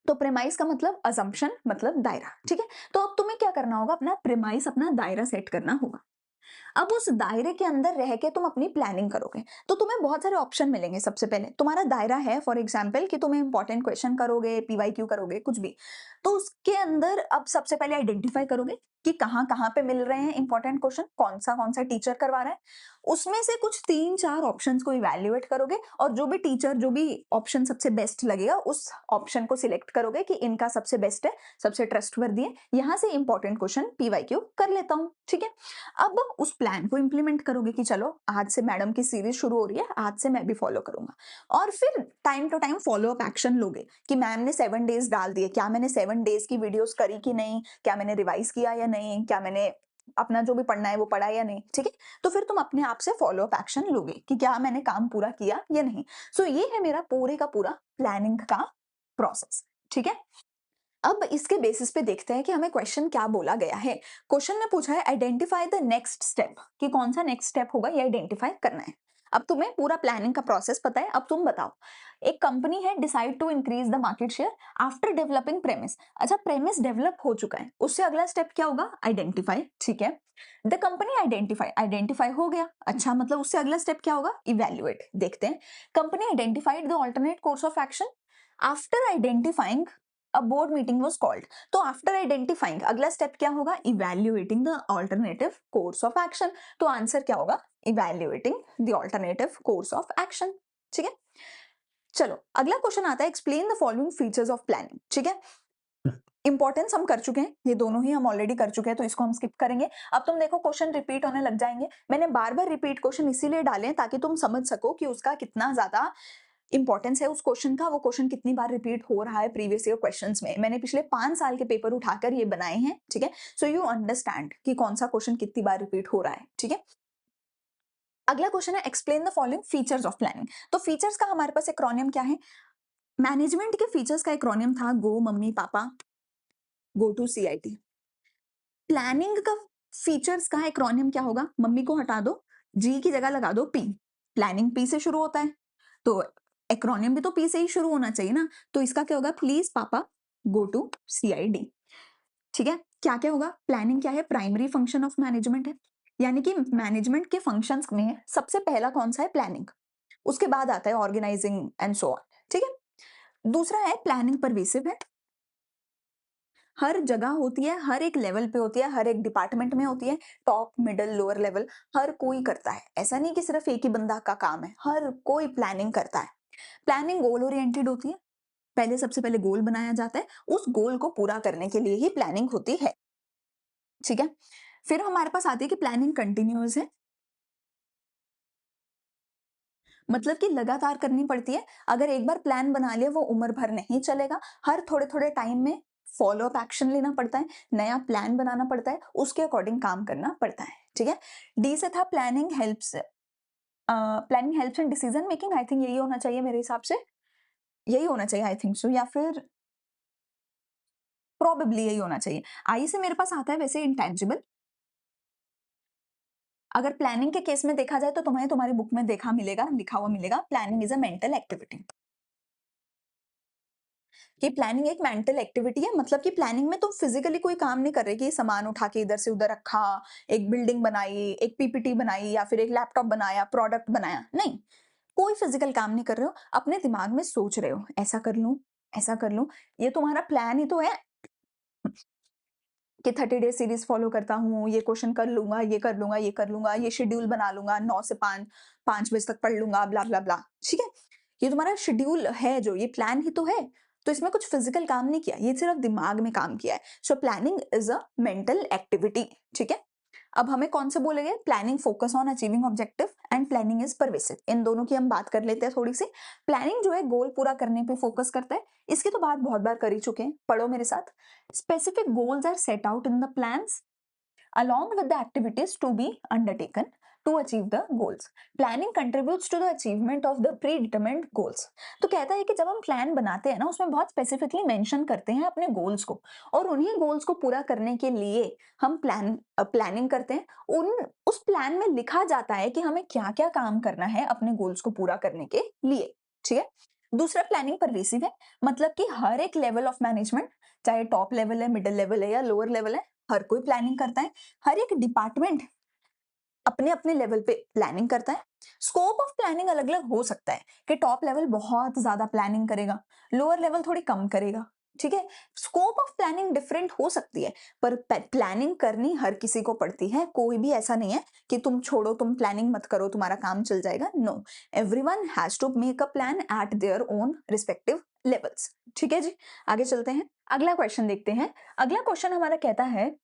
तो प्रेमाइस का मतलब अजम्पशन मतलब दायरा, ठीक है। तो अब तुम्हें क्या करना होगा, अपना प्रेमाइस अपना दायरा सेट करना होगा। अब उस दायरे के अंदर रह के तुम अपनी प्लानिंग करोगे तो तुम्हें बहुत सारे ऑप्शन मिलेंगे। सबसे पहले तुम्हारा दायरा है फॉर एग्जांपल कि तुम्हें इंपॉर्टेंट क्वेश्चन करोगे, पीवाईक्यू करोगे, कुछ भी। तो उसके अंदर अब सबसे पहले आइडेंटिफाई करोगे कि कहाँ कहाँ पे मिल रहे हैं इंपॉर्टेंट क्वेश्चन, कौन सा टीचर करवा रहा है। उसमें से कुछ 3-4 ऑप्शंस को इवैल्यूएट करोगे और जो भी टीचर जो भी ऑप्शन सबसे बेस्ट लगेगा उस ऑप्शन को सिलेक्ट करोगे कि इनका सबसे बेस्ट है, सबसे ट्रस्टवर्दी है, यहाँ से इंपॉर्टेंट क्वेश्चन पीवाईक्यू कर लेता हूँ, ठीक है। अब उस प्लान को इंप्लीमेंट करोगे कि चलो आज से मैडम की सीरीज शुरू हो रही है, आज से मैं भी फॉलो करूंगा। और फिर time to time follow up action लोगे कि मैम ने 7 डेज डाल दिए, क्या मैंने 7 डेज की वीडियोस करी कि नहीं, क्या मैंने रिवाइज किया या नहीं, क्या मैंने अपना जो भी पढ़ना है वो पढ़ा या नहीं, ठीक है। तो फिर तुम अपने आप से फॉलो अप एक्शन लोगे कि क्या मैंने काम पूरा किया या नहीं। सो ये है मेरा पूरे का पूरा प्लानिंग का प्रोसेस, ठीक है। अब इसके बेसिस पे देखते हैं कि हमें क्वेश्चन क्या बोला गया है। क्वेश्चन ने पूछा है आइडेंटिफाई द नेक्स्ट स्टेप, कि कौन सा नेक्स्ट स्टेप होगा ये आइडेंटिफाई करना है। अब तुम्हें पूरा प्लानिंग का प्रोसेस पता है, अब तुम बताओ। एक कंपनी है decide to increase the market share after developing premises. अच्छा, प्रेमिस डेवलप हो चुका है, उससे अगला स्टेप क्या होगा? आइडेंटिफाई, ठीक है। द कंपनी आइडेंटिफाई, आइडेंटिफाई हो गया, अच्छा मतलब उससे अगला स्टेप क्या होगा? इवैल्यूएट। देखते हैं, company identified the alternate course of action after identifying a board meeting was called. तो आफ्टर आइडेंटिफाइंग अगला स्टेप क्या होगा? Evaluating the alternative course of action. तो आंसर क्या होगा? Evaluating the alternative course of action. ठीक है। चलो अगला क्वेश्चन आता है, explain the following features of planning. ठीक है, इंपॉर्टेंस हम कर चुके हैं, ये दोनों ही हम ऑलरेडी कर चुके हैं, तो इसको हम स्किप करेंगे। अब तुम देखो क्वेश्चन रिपीट होने लग जाएंगे। मैंने बार बार रिपीट क्वेश्चन इसीलिए डाले हैं ताकि तुम समझ सको कि उसका कितना ज्यादा इंपॉर्टेंस है उस क्वेश्चन का, वो क्वेश्चन कितनी बार रिपीट हो रहा है प्रीवियस ईयर क्वेश्चंस में। मैंने पिछले 5 साल के पेपर उठाकर ये बनाए हैं, ठीक है। सो यू अंडरस्टैंड कि कौन सा क्वेश्चन कितनी बार रिपीट हो रहा है, ठीक है। अगला क्वेश्चन है, explain the following features of planning. तो फीचर्स का हमारे पास एक्रोनियम क्या है? मैनेजमेंट के फीचर्स का एक्रोनियम था go mummy papa, go to CIT. Planning का फीचर्स का एक्रोनियम क्या होगा? मम्मी को हटा दो, जी की जगह लगा दो पी। प्लानिंग पी से शुरू होता है, तो एक्रोनियम भी तो पी से ही शुरू होना चाहिए ना। तो इसका क्या होगा? प्लीज पापा गो टू सीआईडी। ठीक है, क्या क्या होगा? प्लानिंग क्या है? प्राइमरी फंक्शन ऑफ मैनेजमेंट है, यानी कि मैनेजमेंट के फंक्शंस में सबसे पहला कौन सा है? प्लानिंग। उसके बाद आता है ऑर्गेनाइजिंग एंड सो ऑन। ठीक है, दूसरा है प्लानिंग परवेसिव है, हर जगह होती है, हर एक लेवल पे होती है, हर एक डिपार्टमेंट में होती है, टॉप मिडिल लोअर लेवल हर कोई करता है। ऐसा नहीं कि सिर्फ एक ही बंदा का काम है, हर कोई प्लानिंग करता है। प्लानिंग गोल ओरिएंटेड होती है, पहले सबसे पहले गोल बनाया जाता है, उस गोल को पूरा करने के लिए ही प्लानिंग होती है। ठीक है, फिर हमारे पास आती है कि प्लानिंग कंटिन्यूअस है, मतलब कि लगातार करनी पड़ती है। अगर एक बार प्लान बना लिया वो उम्र भर नहीं चलेगा, हर थोड़े थोड़े टाइम में फॉलो अप एक्शन लेना पड़ता है, नया प्लान बनाना पड़ता है, उसके अकॉर्डिंग काम करना पड़ता है। ठीक है, डी से था planning helps in decision making. I think यही होना चाहिए मेरे हिसाब से, यही होना चाहिए आई थिंक सो, या फिर प्रोबेबली यही होना चाहिए। आई से मेरे पास आता है वैसे इंटेंजिबल। अगर प्लानिंग के केस में देखा जाए तो तुम्हें तुम्हारी बुक में देखा मिलेगा, लिखा हुआ मिलेगा, planning is a mental activity. कि प्लानिंग एक मेंटल एक्टिविटी है, मतलब कि प्लानिंग में तुम फिजिकली कोई काम नहीं कर रहे कि सामान उठा के इधर से उधर रखा, एक बिल्डिंग बनाई, एक पीपीटी बनाई, या फिर एक लैपटॉप बनाया, प्रोडक्ट बनाया, नहीं, कोई फिजिकल काम नहीं कर रहे हो, अपने दिमाग में सोच रहे हो ऐसा कर लूं, ऐसा कर लूं। ये तुम्हारा प्लान ही तो है कि 30 डेज सीरीज फॉलो करता हूँ, ये क्वेश्चन कर लूंगा, ये कर लूंगा, ये कर लूंगा, ये शेड्यूल बना लूंगा, 9 से 5 बजे तक पढ़ लूंगा, ब्ला ब्ला ब्ला। ठीक है, ये तुम्हारा शेड्यूल है, जो ये प्लान ही तो है। तो इसमें कुछ फिजिकल काम नहीं किया, ये सिर्फ दिमाग में काम किया है। So planning is a mental activity. ठीक है, अब हमें कौन से बोलेंगे? Planning focus on achieving objective and planning is pervasive. इन दोनों की हम बात कर लेते हैं थोड़ी सी। प्लानिंग जो है गोल पूरा करने पे फोकस करता है, इसकी तो बात बहुत बार कर ही चुके हैं, पढ़ो मेरे साथ। Specific goals are set out in the plans along with the activities to be undertaken to achieve the goals. Planning contributes to the achievement of the predetermined goals. तो कहता है कि जब हम प्लान बनाते हैं ना, उसमें बहुत स्पेसिफिकली मेंशन करते हैं अपने गोल्स को, और उन्हीं गोल्स को पूरा करने के लिए हम प्लानिंग करते हैं। उस प्लान में लिखा जाता है कि हमें क्या क्या काम करना है अपने गोल्स को पूरा करने के लिए। ठीक है, दूसरा प्लानिंग परवेसिव है, मतलब कि हर एक लेवल ऑफ मैनेजमेंट, चाहे टॉप लेवल है, मिडिल लेवल है या लोअर लेवल है, हर कोई प्लानिंग करता है। हर एक डिपार्टमेंट अपने अपने लेवल पे प्लानिंग करता है। स्कोप ऑफ प्लानिंग अलग अलग हो सकता है कि टॉप लेवल बहुत ज्यादा प्लानिंग करेगा, लोअर लेवल थोड़ी कम करेगा। ठीक है, स्कोप ऑफ प्लानिंग डिफरेंट हो सकती है, पर प्लानिंग करनी हर किसी को पड़ती है। कोई भी ऐसा नहीं है कि तुम छोड़ो, तुम प्लानिंग मत करो, तुम्हारा काम चल जाएगा। No, everyone has to make a plan at their own respective levels. ठीक है जी, आगे चलते हैं, अगला क्वेश्चन देखते हैं। अगला क्वेश्चन हमारा कहता है,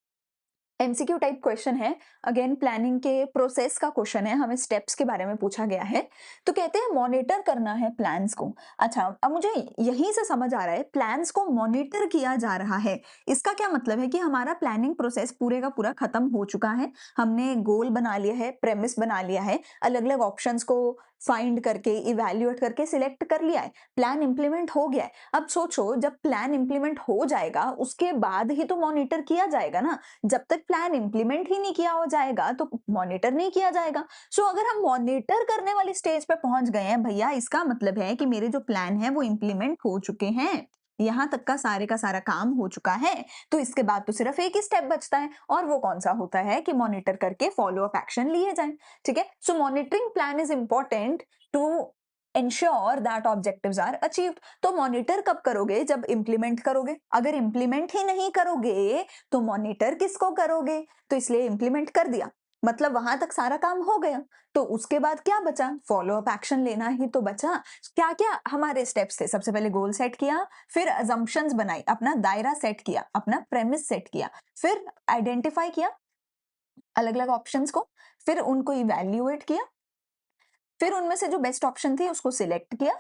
एमसीक्यू टाइप क्वेश्चन है, अगेन प्लानिंग के प्रोसेस का क्वेश्चन है, हमें स्टेप्स के बारे में पूछा गया है। तो कहते हैं मॉनिटर करना है प्लान्स को। अच्छा, अब मुझे यहीं से समझ आ रहा है, प्लान्स को मॉनिटर किया जा रहा है। इसका क्या मतलब है कि हमारा प्लानिंग प्रोसेस पूरे का पूरा खत्म हो चुका है, हमने गोल बना लिया है, प्रेमिस बना लिया है, अलग अलग ऑप्शंस को फाइंड करके इवेल्युएट करके सिलेक्ट कर लिया है, प्लान इंप्लीमेंट हो गया है। अब सोचो, जब प्लान इंप्लीमेंट हो जाएगा उसके बाद ही तो मॉनिटर किया जाएगा ना। जब तक प्लान इंप्लीमेंट ही नहीं किया हो जाएगा तो मॉनिटर नहीं किया जाएगा। सो अगर हम मॉनिटर करने वाली स्टेज पे पहुंच गए हैं भैया, इसका मतलब है कि मेरे जो प्लान है वो इंप्लीमेंट हो चुके हैं, यहां तक का सारा काम हो चुका है। तो इसके बाद तो सिर्फ एक ही स्टेप बचता है, और वो कौन सा होता है कि मॉनिटर करके फॉलो अप एक्शन लिए जाए। ठीक है, so monitoring plan is important to ensure that objectives are achieved। तो मॉनिटर कब करोगे? जब इंप्लीमेंट करोगे। अगर इंप्लीमेंट ही नहीं करोगे तो मॉनिटर किसको करोगे? तो इसलिए इंप्लीमेंट कर दिया। मतलब वहां तक सारा काम हो गया। तो उसके बाद क्या बचा? फॉलो अप एक्शन लेना ही तो बचा। क्या क्या हमारे स्टेप्स थे? सबसे पहले गोल सेट किया, फिर अजम्पशंस बनाई, अपना दायरा सेट किया, अपना प्रेमिस सेट किया, फिर आइडेंटिफाई किया अलग अलग ऑप्शंस को, फिर उनको इवैल्यूएट किया, फिर उनमें से जो बेस्ट ऑप्शन थी उसको सिलेक्ट किया,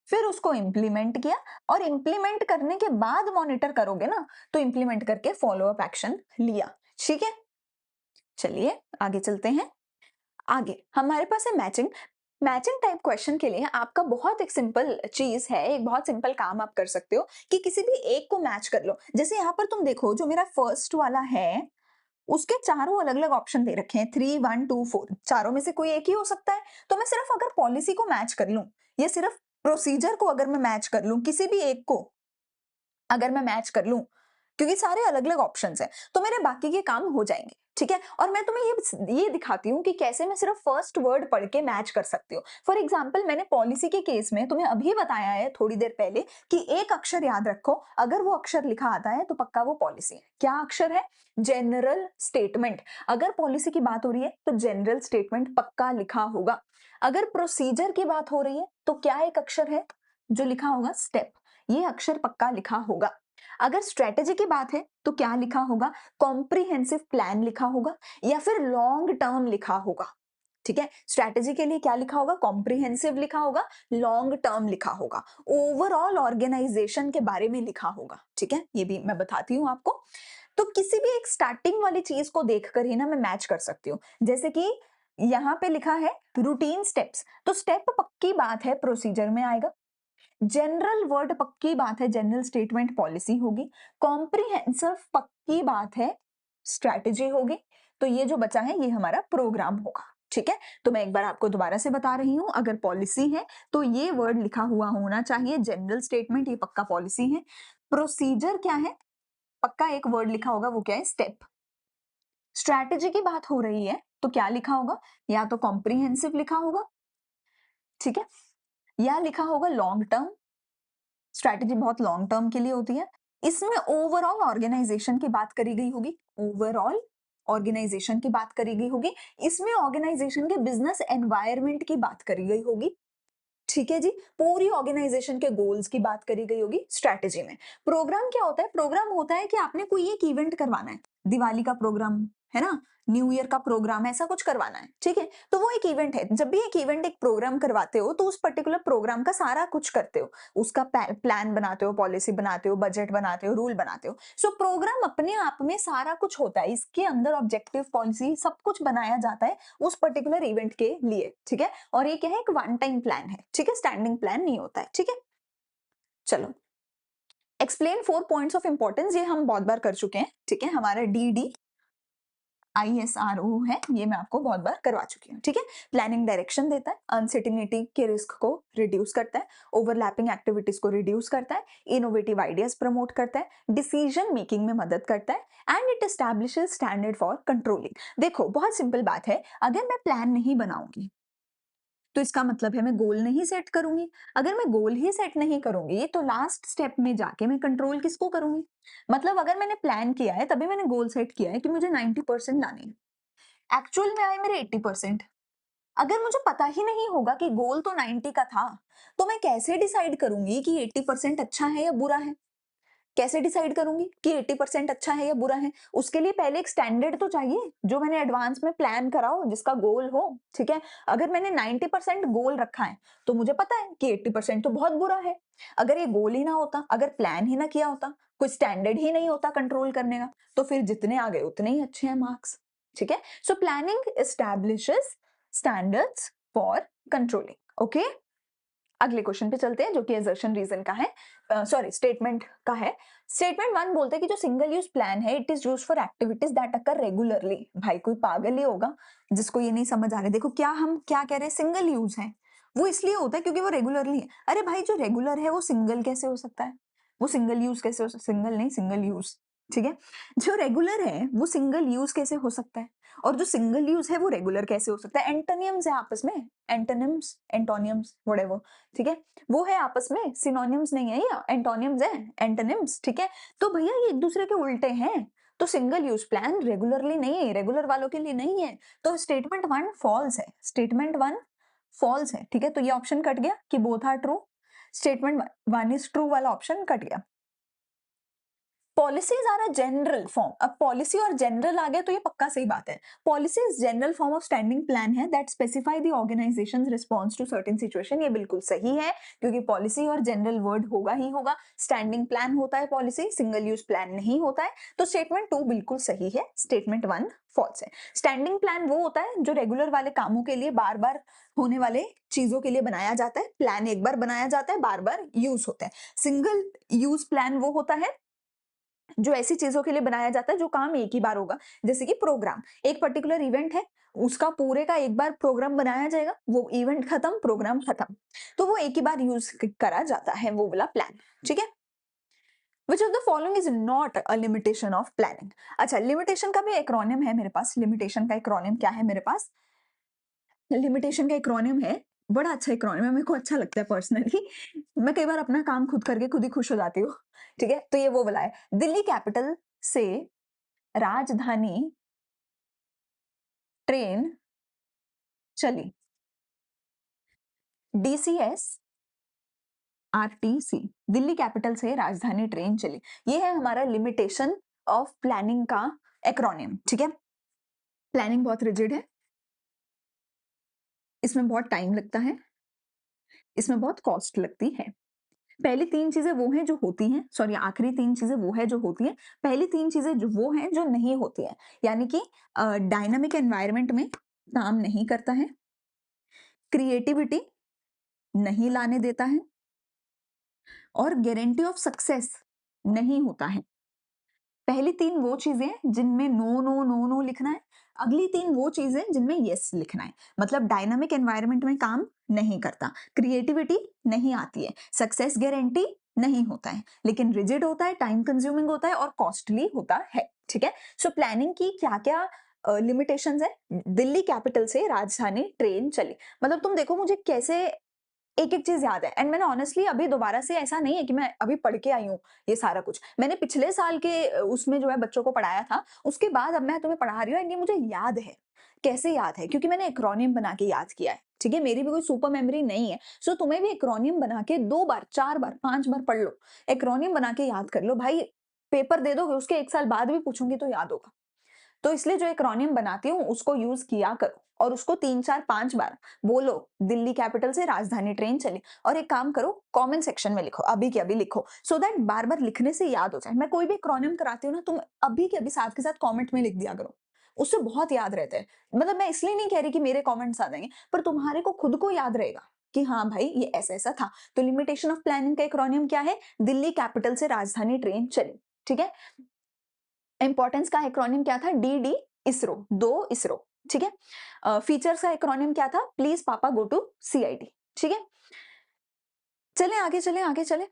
फिर उसको इंप्लीमेंट किया, और इंप्लीमेंट करने के बाद मॉनिटर करोगे ना, तो इंप्लीमेंट करके फॉलो अप एक्शन लिया। ठीक है, चलिए आगे चलते हैं। आगे हमारे पास है मैचिंग। मैचिंग टाइप क्वेश्चन के लिए आपका बहुत एक सिंपल चीज है, एक बहुत सिंपल काम आप कर सकते हो कि किसी भी एक को मैच कर लो। जैसे यहाँ पर तुम देखो, जो मेरा फर्स्ट वाला है उसके चारों अलग अलग ऑप्शन दे रखे हैं, 3 1 2 4, चारों में से कोई एक ही हो सकता है। तो मैं सिर्फ अगर पॉलिसी को मैच कर लूं या सिर्फ प्रोसीजर को अगर मैं मैच कर लूं, किसी भी एक को अगर मैं मैच कर लूं, क्योंकि सारे अलग अलग ऑप्शंस हैं, तो मेरे बाकी के काम हो जाएंगे। ठीक है, और मैं तुम्हें ये दिखाती हूँ कि कैसे मैं सिर्फ फर्स्ट वर्ड पढ़ के मैच कर सकती हूँ। फॉर एग्जाम्पल, मैंने पॉलिसी के केस में तुम्हें अभी बताया है थोड़ी देर पहले कि एक अक्षर याद रखो, अगर वो अक्षर लिखा आता है तो पक्का वो पॉलिसी है। क्या अक्षर है? General statement. अगर पॉलिसी की बात हो रही है तो जनरल स्टेटमेंट पक्का लिखा होगा। अगर प्रोसीजर की बात हो रही है तो क्या एक अक्षर है जो लिखा होगा? स्टेप। ये अक्षर पक्का लिखा होगा। अगर स्ट्रेटेजी की बात है तो क्या लिखा होगा? कॉम्प्रिहेंसिव प्लान लिखा होगा या फिर लॉन्ग टर्म लिखा होगा। ठीक है, स्ट्रेटेजी के लिए क्या लिखा होगा? कॉम्प्रिहेंसिव लिखा होगा, लॉन्ग टर्म लिखा होगा, ओवरऑल ऑर्गेनाइजेशन के बारे में लिखा होगा। ठीक है, ये भी मैं बताती हूँ आपको। तो किसी भी एक स्टार्टिंग वाली चीज को देखकर ही ना मैं मैच कर सकती हूँ। जैसे कि यहाँ पे लिखा है रूटीन स्टेप्स, तो स्टेप पक्की बात है प्रोसीजर में आएगा। जनरल वर्ड पक्की बात है जनरल स्टेटमेंट पॉलिसी होगी। कॉम्प्रिहेंसिव पक्की बात है स्ट्रैटेजी होगी। तो ये जो बचा है ये हमारा प्रोग्राम होगा। ठीक है, तो मैं एक बार आपको दोबारा से बता रही हूं, अगर पॉलिसी है तो ये वर्ड लिखा हुआ होना चाहिए जनरल स्टेटमेंट, ये पक्का पॉलिसी है। प्रोसीजर क्या है? पक्का एक वर्ड लिखा होगा, वो क्या है? स्टेप। स्ट्रैटेजी की बात हो रही है तो क्या लिखा होगा? या तो कॉम्प्रिहेंसिव लिखा होगा, ठीक है, या लिखा होगा लॉन्ग टर्म। स्ट्रैटेजी बहुत लॉन्ग टर्म के लिए होती है। इसमें ओवरऑल ऑर्गेनाइजेशन की बात करी गई होगी, ओवरऑल ऑर्गेनाइजेशन की बात करी गई होगी। इसमें ऑर्गेनाइजेशन के बिजनेस एनवायरनमेंट की बात करी गई होगी। ठीक है जी, पूरी ऑर्गेनाइजेशन के गोल्स की बात करी गई होगी स्ट्रैटेजी में। प्रोग्राम क्या होता है? प्रोग्राम होता है कि आपने कोई एक इवेंट करवाना है, दिवाली का प्रोग्राम है ना, न्यू ईयर का प्रोग्राम, ऐसा कुछ करवाना है। ठीक है, तो वो एक इवेंट है। जब भी एक इवेंट एक प्रोग्राम करवाते हो तो उस पर्टिकुलर प्रोग्राम का सारा कुछ करते हो, उसका प्लान बनाते हो, पॉलिसी बनाते हो, बजट बनाते हो, रूल बनाते हो। सो प्रोग्राम अपने आप में सारा कुछ होता है, इसके अंदर ऑब्जेक्टिव पॉलिसी सब कुछ बनाया जाता है उस पर्टिकुलर इवेंट के लिए। ठीक है, और ये क्या है? एक वन टाइम प्लान है। ठीक है, स्टैंडिंग प्लान नहीं होता है। ठीक है, चलो एक्सप्लेन 4 पॉइंट्स ऑफ इंपॉर्टेंस, ये हम बहुत बार कर चुके हैं। ठीक है, हमारा डी ISRO है, ये मैं आपको बहुत बार करवा चुकी हूँ। ठीक है, प्लानिंग डायरेक्शन देता है, अनसर्टिनिटी के रिस्क को रिड्यूस करता है, ओवरलैपिंग एक्टिविटीज को रिड्यूस करता है, इनोवेटिव आइडियाज प्रमोट करता है, डिसीजन मेकिंग में मदद करता है, and it establishes standard for controlling. देखो बहुत सिंपल बात है, अगर मैं प्लान नहीं बनाऊंगी तो इसका मतलब है मैं गोल नहीं सेट करूंगी। अगर मैं गोल ही सेट नहीं करूंगी तो लास्ट स्टेप में जाके मैं कंट्रोल किसको करूंगी? मतलब अगर मैंने प्लान किया है तभी मैंने गोल सेट किया है कि मुझे 90% लाने हैं, एक्चुअल में आए मेरे 80%। अगर मुझे पता ही नहीं होगा कि गोल तो 90 का था, तो मैं कैसे डिसाइड करूंगी कि 80% अच्छा है या बुरा है? कैसे डिसाइड करूंगी कि 80% अच्छा है या बुरा है? उसके लिए पहले एक स्टैंडर्ड तो चाहिए जो मैंने एडवांस में प्लान करा हो, जिसका गोल हो। ठीक है, अगर मैंने 90% गोल रखा है तो मुझे पता है कि 80% तो बहुत बुरा है। अगर ये गोल ही ना होता, अगर प्लान ही ना किया होता, कोई स्टैंडर्ड ही नहीं होता कंट्रोल करने का, तो फिर जितने आ गए उतने ही अच्छे हैं मार्क्स। ठीक है, so planning establishes standards for controlling. Okay, अगले क्वेश्चन पे चलते हैं जो कि असर्शन रीजन का है, सॉरी स्टेटमेंट का है। स्टेटमेंट 1 बोलते हैं कि जो सिंगल यूज प्लान है it is used for activities that occur regularly. भाई कोई पागल ही होगा जिसको ये नहीं समझ आ रहा। देखो क्या हम क्या कह रहे हैं, सिंगल यूज है, वो इसलिए होता है क्योंकि वो रेगुलरली है। अरे भाई जो रेगुलर है वो सिंगल कैसे हो सकता है? वो सिंगल यूज कैसे हो सकता? सिंगल नहीं, सिंगल यूज। ठीक है, जो रेगुलर है वो सिंगल यूज कैसे हो सकता है? और जो सिंगल यूज है वो रेगुलर कैसे हो सकता है? एंटोनियम्स है आपस में, एंटोनिम्स एंटोनियम्स व्हाटएवर। ठीक है, वो है आपस में, सिनोनिम्स नहीं है, या एंटोनिम्स है, एंटोनिम्स। ठीक है, तो भैया ये एक दूसरे के उल्टे हैं। तो सिंगल यूज प्लान रेगुलरली नहीं है, रेगुलर वालों के लिए नहीं है। तो स्टेटमेंट वन फॉल्स है, स्टेटमेंट वन फॉल्स है, ठीक है। तो ये ऑप्शन कट गया कि both are true, statement one is true वाला ऑप्शन कट गया। Policies are a general form, अब पॉलिसी और जनरल आ गया तो ये पक्का सही बात है। Policy is general form of standing plan है that specify the organisations response to certain situation. ये बिल्कुल सही है, क्योंकि पॉलिसी और जनरल वर्ड होगा ही होगा। स्टैंडिंग प्लान होता है पॉलिसी, सिंगल यूज प्लान नहीं होता है। तो स्टेटमेंट टू बिल्कुल सही है, स्टेटमेंट वन फॉल्स है। स्टैंडिंग प्लान वो होता है जो रेगुलर वाले कामों के लिए बार बार होने वाले चीजों के लिए बनाया जाता है। प्लान एक बार बनाया जाता है, बार बार यूज होता है। सिंगल यूज प्लान वो होता है जो ऐसी चीजों के लिए बनाया जाता है जो काम एक ही बार होगा। जैसे कि प्रोग्राम, एक पर्टिकुलर इवेंट है, उसका पूरे का एक बार प्रोग्राम बनाया जाएगा, वो इवेंट खत्म, प्रोग्राम खत्म, तो वो एक ही बार यूज करा जाता है, वो वाला प्लान, ठीक है। Which of the following is not a limitation of planning. अच्छा, लिमिटेशन का भी एक्रोनिम है मेरे पास। लिमिटेशन का एक्रोनिम क्या है मेरे पास? लिमिटेशन का एक्रोनिम है, बड़ा अच्छा एक्रोनिम है, मेरे को अच्छा लगता है पर्सनली। मैं कई बार अपना काम खुद करके खुद ही खुश हो जाती हूँ, ठीक है। तो ये वो वाला है, दिल्ली कैपिटल से राजधानी ट्रेन चली, डीसीएस आरटीसी, दिल्ली कैपिटल से राजधानी ट्रेन चली। ये है हमारा लिमिटेशन ऑफ प्लानिंग का एक्रोनियम, ठीक है। प्लानिंग बहुत रिजिड है, इसमें बहुत टाइम लगता है, इसमें बहुत कॉस्ट लगती है। पहली तीन चीजें वो हैं जो होती हैं, सॉरी आखिरी तीन चीजें वो है जो होती हैं, पहली तीन चीजें जो वो हैं जो नहीं होती हैं। यानी कि डायनामिक एनवायरनमेंट में काम नहीं करता है, क्रिएटिविटी नहीं लाने देता है, और गारंटी ऑफ सक्सेस नहीं होता है। पहली तीन वो चीजें जिनमें नो नो नो नो लिखना है, अगली तीन वो चीजें जिनमें यस लिखना है। मतलब डायनामिक एनवायरनमेंट में काम नहीं करता, क्रिएटिविटी नहीं आती है, सक्सेस गारंटी नहीं होता है, लेकिन रिजिड होता है, टाइम कंज्यूमिंग होता है और कॉस्टली होता है, ठीक है। सो प्लानिंग की क्या क्या लिमिटेशंस है? दिल्ली कैपिटल से राजधानी ट्रेन चली, मतलब तुम देखो मुझे कैसे एक-एक चीज़ याद है। एंड मैंने ऑनेस्टली अभी दोबारा से, ऐसा नहीं है कि मैं अभी पढ़ के आई हूँ ये सारा कुछ। मैंने पिछले साल के उसमें जो है बच्चों को पढ़ाया था, उसके बाद अब मैं तुम्हें पढ़ा रही हूँ एंड ये मुझे याद है। कैसे याद है? क्योंकि मैंने एक्रोनियम बना के याद किया है, ठीक है? मेरी भी कोई सुपर मेमोरी नहीं है। सो तुम्हें भी एक्रोनियम बना के 2 बार, 4 बार, 5 बार पढ़ लो। एक्रोनियम बना के याद कर लो भाई, पेपर दे दोगे उसके 1 साल बाद भी पूछूँगी तो याद होगा। तो इसलिए जो एक्रोनियम बनाती हूँ उसको यूज किया करो और उसको 3 4 5 बार बोलो, दिल्ली कैपिटल से राजधानी ट्रेन चली। और एक काम करो, कमेंट सेक्शन में लिखो, अभी के अभी लिखो, सो दैट बार बार लिखने से याद हो जाए। मैं कोई भी एक्रोनियम कराती हूँ ना, तुम अभी के अभी साथ के साथ कमेंट में लिख दिया करो, उससे बहुत याद रहते हैं। मतलब मैं इसलिए नहीं कह रही कि मेरे कमेंट्स आ जाएंगे, पर तुम्हारे को खुद को याद रहेगा कि हाँ भाई ये ऐसा ऐसा था। तो लिमिटेशन ऑफ प्लानिंग का एक्रोनियम क्या है? दिल्ली कैपिटल से राजधानी ट्रेन चली, ठीक है। इंपॉर्टेंस का एक्रोनियम क्या था? डी डी इसरो, दो इसरो, ठीक है। फीचर्स का एक्रोनियम क्या था? प्लीज पापा गो टू सीआईडी, ठीक है। चलें आगे चलें, आगे चलें।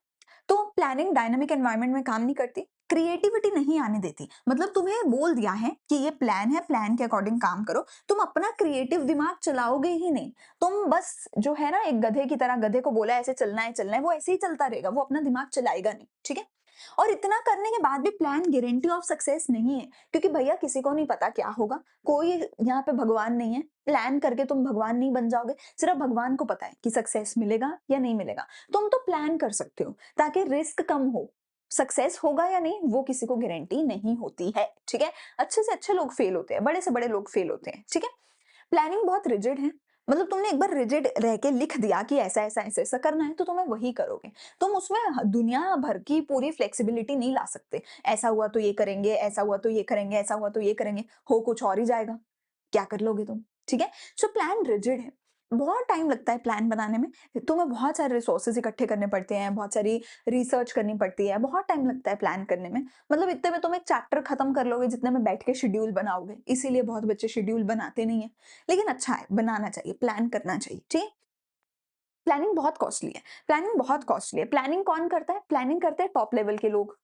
तो प्लानिंग डायनामिक एनवायरनमेंट में काम नहीं करती, क्रिएटिविटी नहीं आने देती। मतलब तुम्हें बोल दिया है कि ये प्लान है, प्लान के अकॉर्डिंग काम करो, तुम अपना क्रिएटिव दिमाग चलाओगे ही नहीं। तुम बस जो है ना, एक गधे की तरह, गधे को बोला ऐसे चलना है चलना है, वो ऐसे ही चलता रहेगा, वो अपना दिमाग चलाएगा नहीं, ठीक है। और इतना करने के बाद भी प्लान गारंटी ऑफ सक्सेस नहीं है, क्योंकि भैया किसी को नहीं पता क्या होगा। कोई यहाँ पे भगवान नहीं है, प्लान करके तुम भगवान नहीं बन जाओगे। सिर्फ भगवान को पता है कि सक्सेस मिलेगा या नहीं मिलेगा। तुम तो प्लान कर सकते हो ताकि रिस्क कम हो। सक्सेस होगा या नहीं वो किसी को गारंटी नहीं होती है, ठीक है। अच्छे से अच्छे लोग फेल होते हैं, बड़े से बड़े लोग फेल होते हैं, ठीक है। प्लानिंग बहुत रिजिड है, मतलब तुमने एक बार रिजिड रह के लिख दिया कि ऐसा ऐसा ऐसा ऐसा करना है, तो तुम्हें वही करोगे। तुम उसमें दुनिया भर की पूरी फ्लेक्सिबिलिटी नहीं ला सकते। ऐसा हुआ तो ये करेंगे, ऐसा हुआ तो ये करेंगे, ऐसा हुआ तो ये करेंगे, हो कुछ और ही जाएगा। क्या कर लोगे तुम, ठीक है। सो प्लान रिजिड है, बहुत टाइम लगता है प्लान बनाने में। तुम्हें बहुत सारे रिसोर्सेज इकट्ठे करने पड़ते हैं, बहुत सारी रिसर्च करनी पड़ती है, बहुत टाइम लगता है प्लान करने में। मतलब इतने में तुम एक चैप्टर खत्म कर लोगे जितने में बैठ के शेड्यूल बनाओगे। इसीलिए बहुत बच्चे शेड्यूल बनाते नहीं है, लेकिन अच्छा है, बनाना चाहिए, प्लान करना चाहिए, ठीक है। प्लानिंग बहुत कॉस्टली है, प्लानिंग बहुत कॉस्टली है। प्लानिंग कौन करता है? प्लानिंग करते हैं टॉप लेवल के लोग।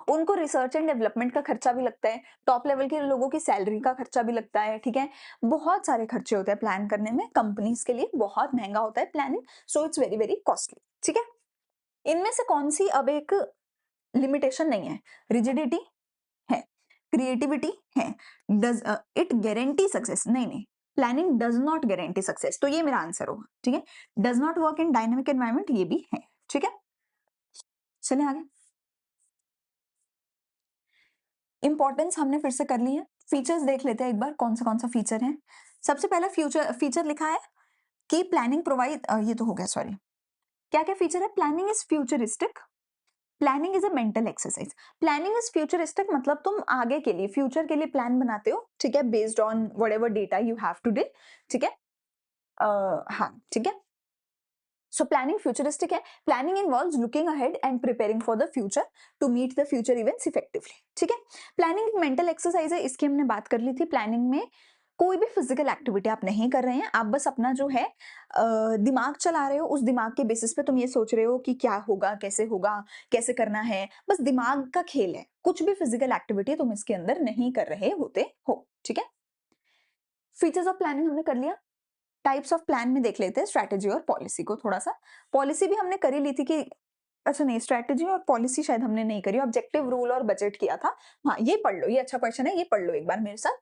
उनको रिसर्च एंड डेवलपमेंट का खर्चा भी लगता है, टॉप लेवल के लोगों की सैलरी का खर्चा भी लगता है, ठीक है। बहुत सारे खर्चे होते हैं प्लान करने में, कंपनीज के लिए बहुत महंगा होता है planning. So it's very very costly, ठीक है। इनमें से कौन सी अब एक लिमिटेशन नहीं है? रिजिडिटी है, क्रिएटिविटी है। Does it guarantee success? नहीं नहीं, planning does not guarantee success, तो ये मेरा आंसर होगा। ठीक है, does not work in dynamic environment, ये भी है। ठीक है, चले आगे। इंपॉर्टेंस हमने फिर से कर ली है। फीचर्स देख लेते हैं एक बार, कौन सा फीचर है। सबसे पहला फ्यूचर फीचर लिखा है कि प्लानिंग प्रोवाइड, ये तो हो गया, सॉरी। क्या क्या फीचर है? Planning is futuristic, planning is a mental exercise. Planning is futuristic मतलब तुम आगे के लिए, फ्यूचर के लिए प्लान बनाते हो, ठीक है, based on whatever data you have today. ठीक है, हाँ ठीक है। सो प्लानिंग फ्यूचरिस्टिक है। Planning involves looking ahead and preparing for the future to meet the future events effectively. ठीक है, प्लानिंग एक मेंटल एक्सरसाइज है, इसकी हमने बात कर ली थी। प्लानिंग में कोई भी फिजिकल एक्टिविटी आप नहीं कर रहे हैं, आप बस अपना जो है दिमाग चला रहे हो, उस दिमाग के बेसिस पे तुम ये सोच रहे हो कि क्या होगा, कैसे करना है, बस दिमाग का खेल है। कुछ भी फिजिकल एक्टिविटी तुम इसके अंदर नहीं कर रहे होते हो। ठीक है, फीचर्स ऑफ प्लानिंग हमने कर लिया। टाइप्स ऑफ प्लान में देख लेते हैं स्ट्रैटेजी और पॉलिसी को थोड़ा सा। पॉलिसी भी हमने करी ली थी कि, अच्छा नहीं, स्ट्रैटेजी और पॉलिसी शायद हमने नहीं करी, ऑब्जेक्टिव, रूल और बजट किया था। हाँ, ये पढ़ लो, ये अच्छा क्वेश्चन है, ये पढ़ लो एक बार मेरे साथ।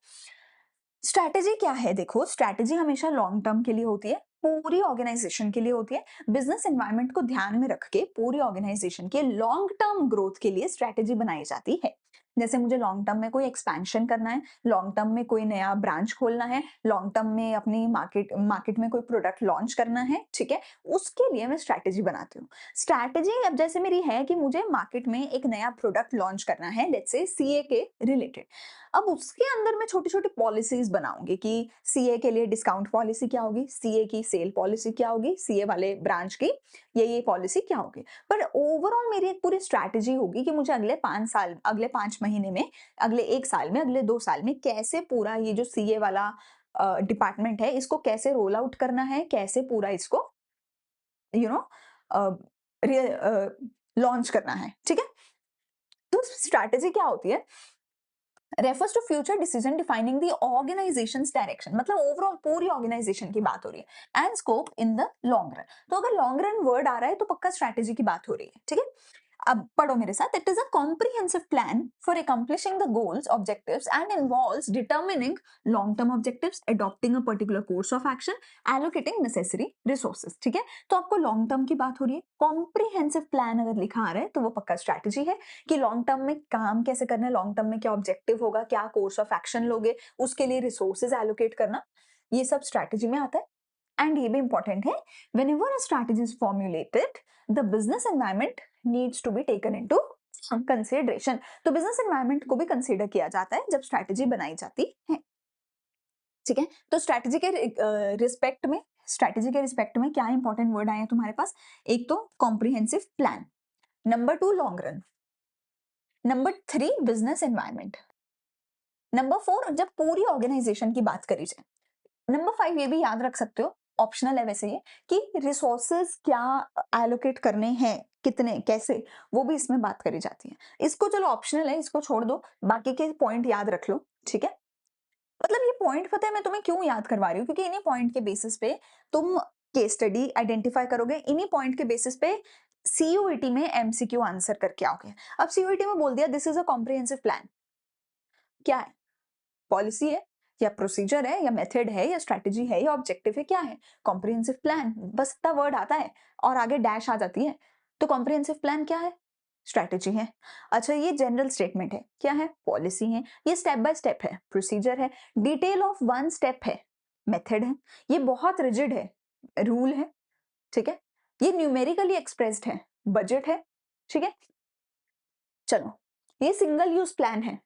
स्ट्रैटेजी क्या है? देखो, स्ट्रैटेजी हमेशा लॉन्ग टर्म के लिए होती है, पूरी ऑर्गेनाइजेशन के लिए होती है। बिजनेस एनवायरनमेंट को ध्यान में रख के पूरी ऑर्गेनाइजेशन के लॉन्ग टर्म ग्रोथ के लिए स्ट्रैटेजी बनाई जाती है। जैसे मुझे लॉन्ग टर्म में कोई एक्सपेंशन करना है, लॉन्ग टर्म में कोई नया ब्रांच खोलना है, लॉन्ग टर्म में अपनी मार्केट में कोई प्रोडक्ट लॉन्च करना है, ठीक है, उसके लिए मैं स्ट्रैटेजी बनाती हूँ। स्ट्रैटेजी अब जैसे मेरी है कि मुझे मार्केट में एक नया प्रोडक्ट लॉन्च करना है, लेट्स से सीए के रिलेटेड। अब उसके अंदर मैं छोटी-छोटी पॉलिसीज़ बनाऊँगी कि सीए के लिए डिस्काउंट पॉलिसी क्या होगी, सीए की सेल पॉलिसी क्या होगी, सीए वाले ब्रांच की ये पॉलिसी क्या होगी। पर ओवरऑल मेरी एक पूरी स्ट्रैटेजी होगी कि मुझे अगले 5 साल, अगले 5 महीने में, अगले 1 साल में, अगले 2 साल में कैसे पूरा ये जो सीए वाला डिपार्टमेंट है, इसको कैसे रोल आउट करना है, कैसे पूरा इसको यू नो अ, लॉन्च करना है। ठीक है? तो स्ट्रैटेजी क्या होती है? Refers to future decision defining the organisation's direction, मतलब ओवरऑल पूरी ऑर्गेनाइजेशन की बात हो रही है, and scope in the long run. तो अगर लॉन्ग रन वर्ड आ रहा है तो पक्का स्ट्रैटेजी की बात हो रही है। ठीक है, अब पढ़ो मेरे साथ। It is a comprehensive plan for accomplishing the goals objectives and involves determining long term objectives, adopting a particular course of action, allocating necessary resources। ठीक है, तो आपको लॉन्ग टर्म की बात हो रही है, कॉम्प्रिहेंसिव प्लान अगर लिखा आ रहा है तो वो पक्का स्ट्रैटेजी है कि लॉन्ग टर्म में काम कैसे करना है, लॉन्ग टर्म में क्या ऑब्जेक्टिव होगा, क्या कोर्स ऑफ एक्शन लोगे, उसके लिए रिसोर्सेज एलोकेट करना, ये सब स्ट्रैटेजी में आता है। एंड ये भी इंपॉर्टेंट है, whenever a strategy is formulated, the business environment needs to be taken into consideration। तो business environment को भी consider किया जाता है जब strategy बनाई जाती है। ठीक है, तो स्ट्रैटेजी के रिस्पेक्ट में क्या इंपॉर्टेंट वर्ड आए हैं तुम्हारे पास? एक तो comprehensive plan, number 2 long run, number 3 business environment, number 4 जब पूरी ऑर्गेनाइजेशन की बात करी जाए, नंबर 5 ये भी याद रख सकते हो, ऑप्शनल है वैसे ये, कि रिसोर्सेज क्या एलोकेट करने हैं, कितने, कैसे, वो भी इसमें बात करी जाती है। इसको चलो ऑप्शनल है, इसको छोड़ दो, बाकी के पॉइंट याद रख लो। ठीक है, मतलब ये पॉइंट पता है मैं तुम्हें क्यों याद करवा रही हूँ, क्योंकि इन्हीं पॉइंट के बेसिस पे तुम केस स्टडी आइडेंटिफाई करोगे, इन्हीं पॉइंट के बेसिस पे सीयूईटी में एमसीक्यू आंसर करके आओगे। अब सीयूईटी में बोल दिया this is a comprehensive plan, क्या है? पॉलिसी है या प्रोसीजर है या मेथड है या स्ट्रैटेजी है या ऑब्जेक्टिव है, क्या है? कॉम्प्रिहेंसिव प्लान, बस इतना वर्ड आता है और आगे डैश आ जाती है। तो कॉम्प्रिहेंसिव प्लान क्या है? स्ट्रैटेजी है। अच्छा, ये जनरल स्टेटमेंट है, क्या है? पॉलिसी है। ये स्टेप बाय स्टेप है, प्रोसीजर है। डिटेल ऑफ वन स्टेप है, मेथड है। ये बहुत रिजिड है, रूल है। ठीक है, ये न्यूमेरिकली एक्सप्रेस्ड है, बजट है। ठीक है, चलो, ये सिंगल यूज प्लान है,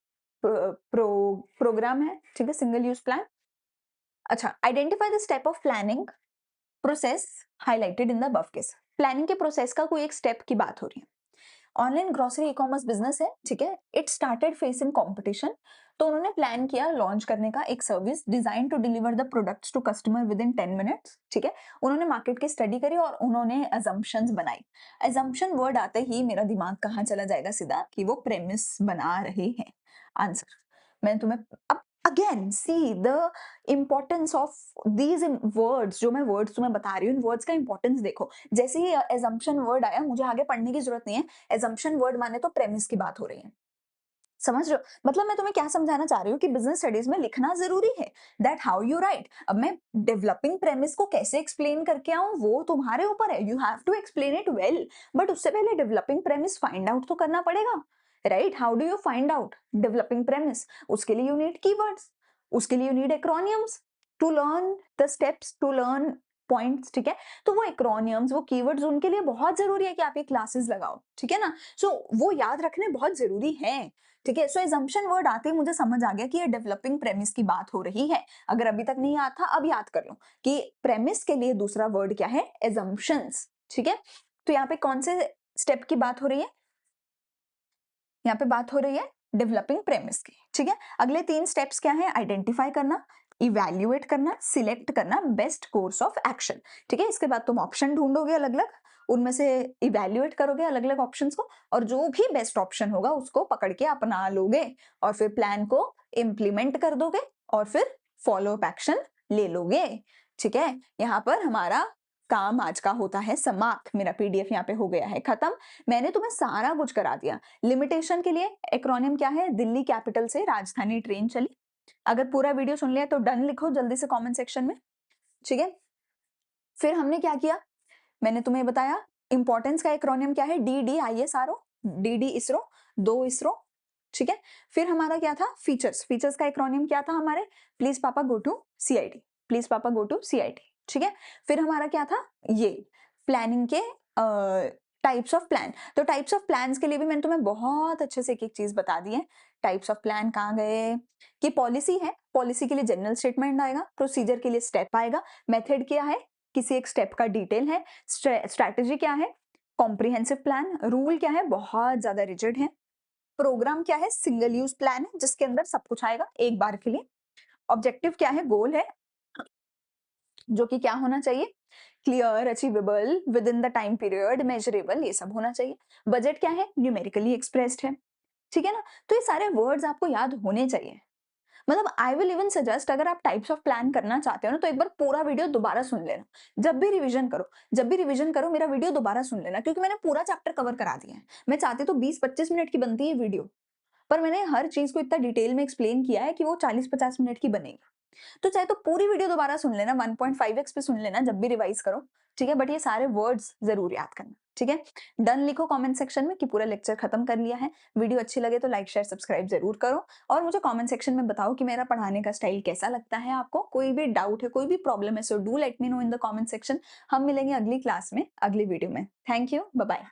प्रोग्राम है। ठीक है, सिंगल यूज प्लान। अच्छा, identify the step of planning process highlighted in the above case. Planning के प्रोसेस का कोई एक स्टेप की बात हो रही है। Online grocery e commerce business है, ठीक है, इट स्टार्टेड फेसिंग कंपटीशन। तो उन्होंने प्लान किया लॉन्च करने का एक service design to deliver the products to customer within 10 minutes. ठीक है, उन्होंने मार्केट की स्टडी करी और उन्होंने अजम्पशंस बनाई। अजम्पशन वर्ड आते ही मेरा दिमाग कहाँ चला जाएगा सीधा, कि वो प्रेमिस बना रहे हैं। आंसर मैं तुम्हें अब again see the importance of these words, जो मैं वर्ड्स तुम्हें बता रही हूँ, इन वर्ड्स का इंपॉर्टेंस देखो। जैसे ही एजम्पशन वर्ड आया, मुझे आगे पढ़ने की जरूरत नहीं है, एजम्पशन वर्ड माने तो प्रेमिस की बात हो रही है। समझ रहे हो? मतलब मैं तुम्हें क्या समझाना चाह रही हूँ कि बिज़नेस स्टडीज़ में लिखना ज़रूरी है, दैट हाउ यू राइट। अब मैं डेवलपिंग प्रेमिस को कैसे एक्सप्लेन करके आऊँ वो तुम्हारे ऊपर है, you have to explain it well. But उससे पहले डेवलपिंग प्रेमिस फाइंड आउट तो करना पड़ेगा, right? How do you find out developing premises? उसके लिए यू नीड कीवर्ड्स, उसके लिए you need acronyms to learn the steps, to learn points, ठीक है? तो वो एक्रोनियम्स, वो कीवर्ड्स उनके लिए बहुत ज़रूरी है कि आप ये क्लासेस लगाओ, ठीक है ना? सो वो याद रखने बहुत ज़रूरी हैं। ठीक है, सो एजम्पशन वर्ड आते ही मुझे समझ आ गया कि ये डेवलपिंग प्रेमिस की बात हो रही है। अगर अभी तक नहीं याद था, अब याद कर लो कि प्रेमिस के लिए दूसरा वर्ड क्या है? एजम्पशंस, ठीक है? तो यहाँ पे कौन से स्टेप की बात हो रही है? यहाँ पे बात हो रही है डेवलपिंग प्रेमिस की, ठीक है? अगले 3 स्टेप्स क्या हैं? आइडेंटिफाई करना, इवैल्यूएट करना, सिलेक्ट करना, बेस्ट कोर्स ऑफ एक्शन, ठीक है? इसके बाद तुम ऑप्शन ढूंढोगे अलग-अलग, उनमें से इवैल्यूएट करोगे अलग-अलग ऑप्शंस को और जो भी बेस्ट ऑप्शन होगा उसको पकड़ के अपना लोगे और फिर प्लान को इम्प्लीमेंट कर दोगे और फिर फॉलो अप एक्शन ले लोगे, ठीक है? यहाँ पर हमारा काम आज का होता है समाप्त। मेरा पीडीएफ यहाँ पे हो गया है खत्म। मैंने तुम्हें सारा कुछ करा दिया। लिमिटेशन के लिए एक्रोनियम क्या है? दिल्ली कैपिटल से राजधानी ट्रेन चली। अगर पूरा वीडियो सुन लिया तो डन लिखो जल्दी से कमेंट सेक्शन में, ठीक है? फिर हमने क्या किया? मैंने तुम्हें बताया इंपॉर्टेंस का एक्रोनियम क्या है? DDISRO, DD इसरो, 2 इसरो, ठीक है? फिर हमारा क्या था? फीचर्स, फीचर्स का एक्रोनियम क्या था हमारे? प्लीज पापा गो टू CIT, प्लीज पापा गो टू CIT, ठीक है? फिर हमारा क्या था? ये प्लानिंग के टाइप्स ऑफ प्लान। तो टाइप्स ऑफ प्लान्स के लिए भी मैंने तुम्हें बहुत अच्छे से एक-एक चीज बता दी है। टाइप्स ऑफ प्लान कहाँ गए? कि पॉलिसी है, पॉलिसी के लिए जनरल स्टेटमेंट आएगा, प्रोसीजर के लिए स्टेप आएगा, मेथड क्या है? किसी एक स्टेप का डिटेल है, स्ट्रैटेजी क्या है? कॉम्प्रिहेंसिव प्लान, रूल क्या है? बहुत ज्यादा रिजिड है, प्रोग्राम क्या है? सिंगल यूज प्लान है जिसके अंदर सब कुछ आएगा एक बार के लिए, ऑब्जेक्टिव क्या है? गोल है जो कि क्या होना चाहिए? Clear, achievable, with in the time period, measurable, ये सब होना चाहिए। बजट क्या है? न्यूमेरिकली एक्सप्रेस्ड है, ठीक है ना? तो ये सारे वर्ड्स आपको याद होने चाहिए। मतलब आई विल इवन सजेस्ट अगर आप टाइप्स ऑफ प्लान करना चाहते हो ना तो एक बार पूरा वीडियो दोबारा सुन लेना। जब भी रिवीजन करो मेरा वीडियो दोबारा सुन लेना क्योंकि मैंने पूरा चैप्टर कवर करा दिया है। मैं चाहती तो 20-25 मिनट की बनती है वीडियो, पर मैंने हर चीज को इतना डिटेल में एक्सप्लेन किया है कि वो 40-50 मिनट की बनेगी। तो चाहे तो पूरी वीडियो दोबारा सुन लेना, 1.5x पे सुन लेना जब भी रिवाइज करो, ठीक है? बट ये सारे वर्ड्स जरूर याद करना, ठीक है? डन लिखो कमेंट सेक्शन में कि पूरा लेक्चर खत्म कर लिया है। वीडियो अच्छी लगे तो लाइक शेयर सब्सक्राइब जरूर करो और मुझे कमेंट सेक्शन में बताओ कि मेरा पढ़ाने का स्टाइल कैसा लगता है आपको। कोई भी डाउट है, कोई भी प्रॉब्लम है, so do let me know in the comment section. हम मिलेंगे अगली क्लास में, अगली वीडियो में। Thank you, bye bye.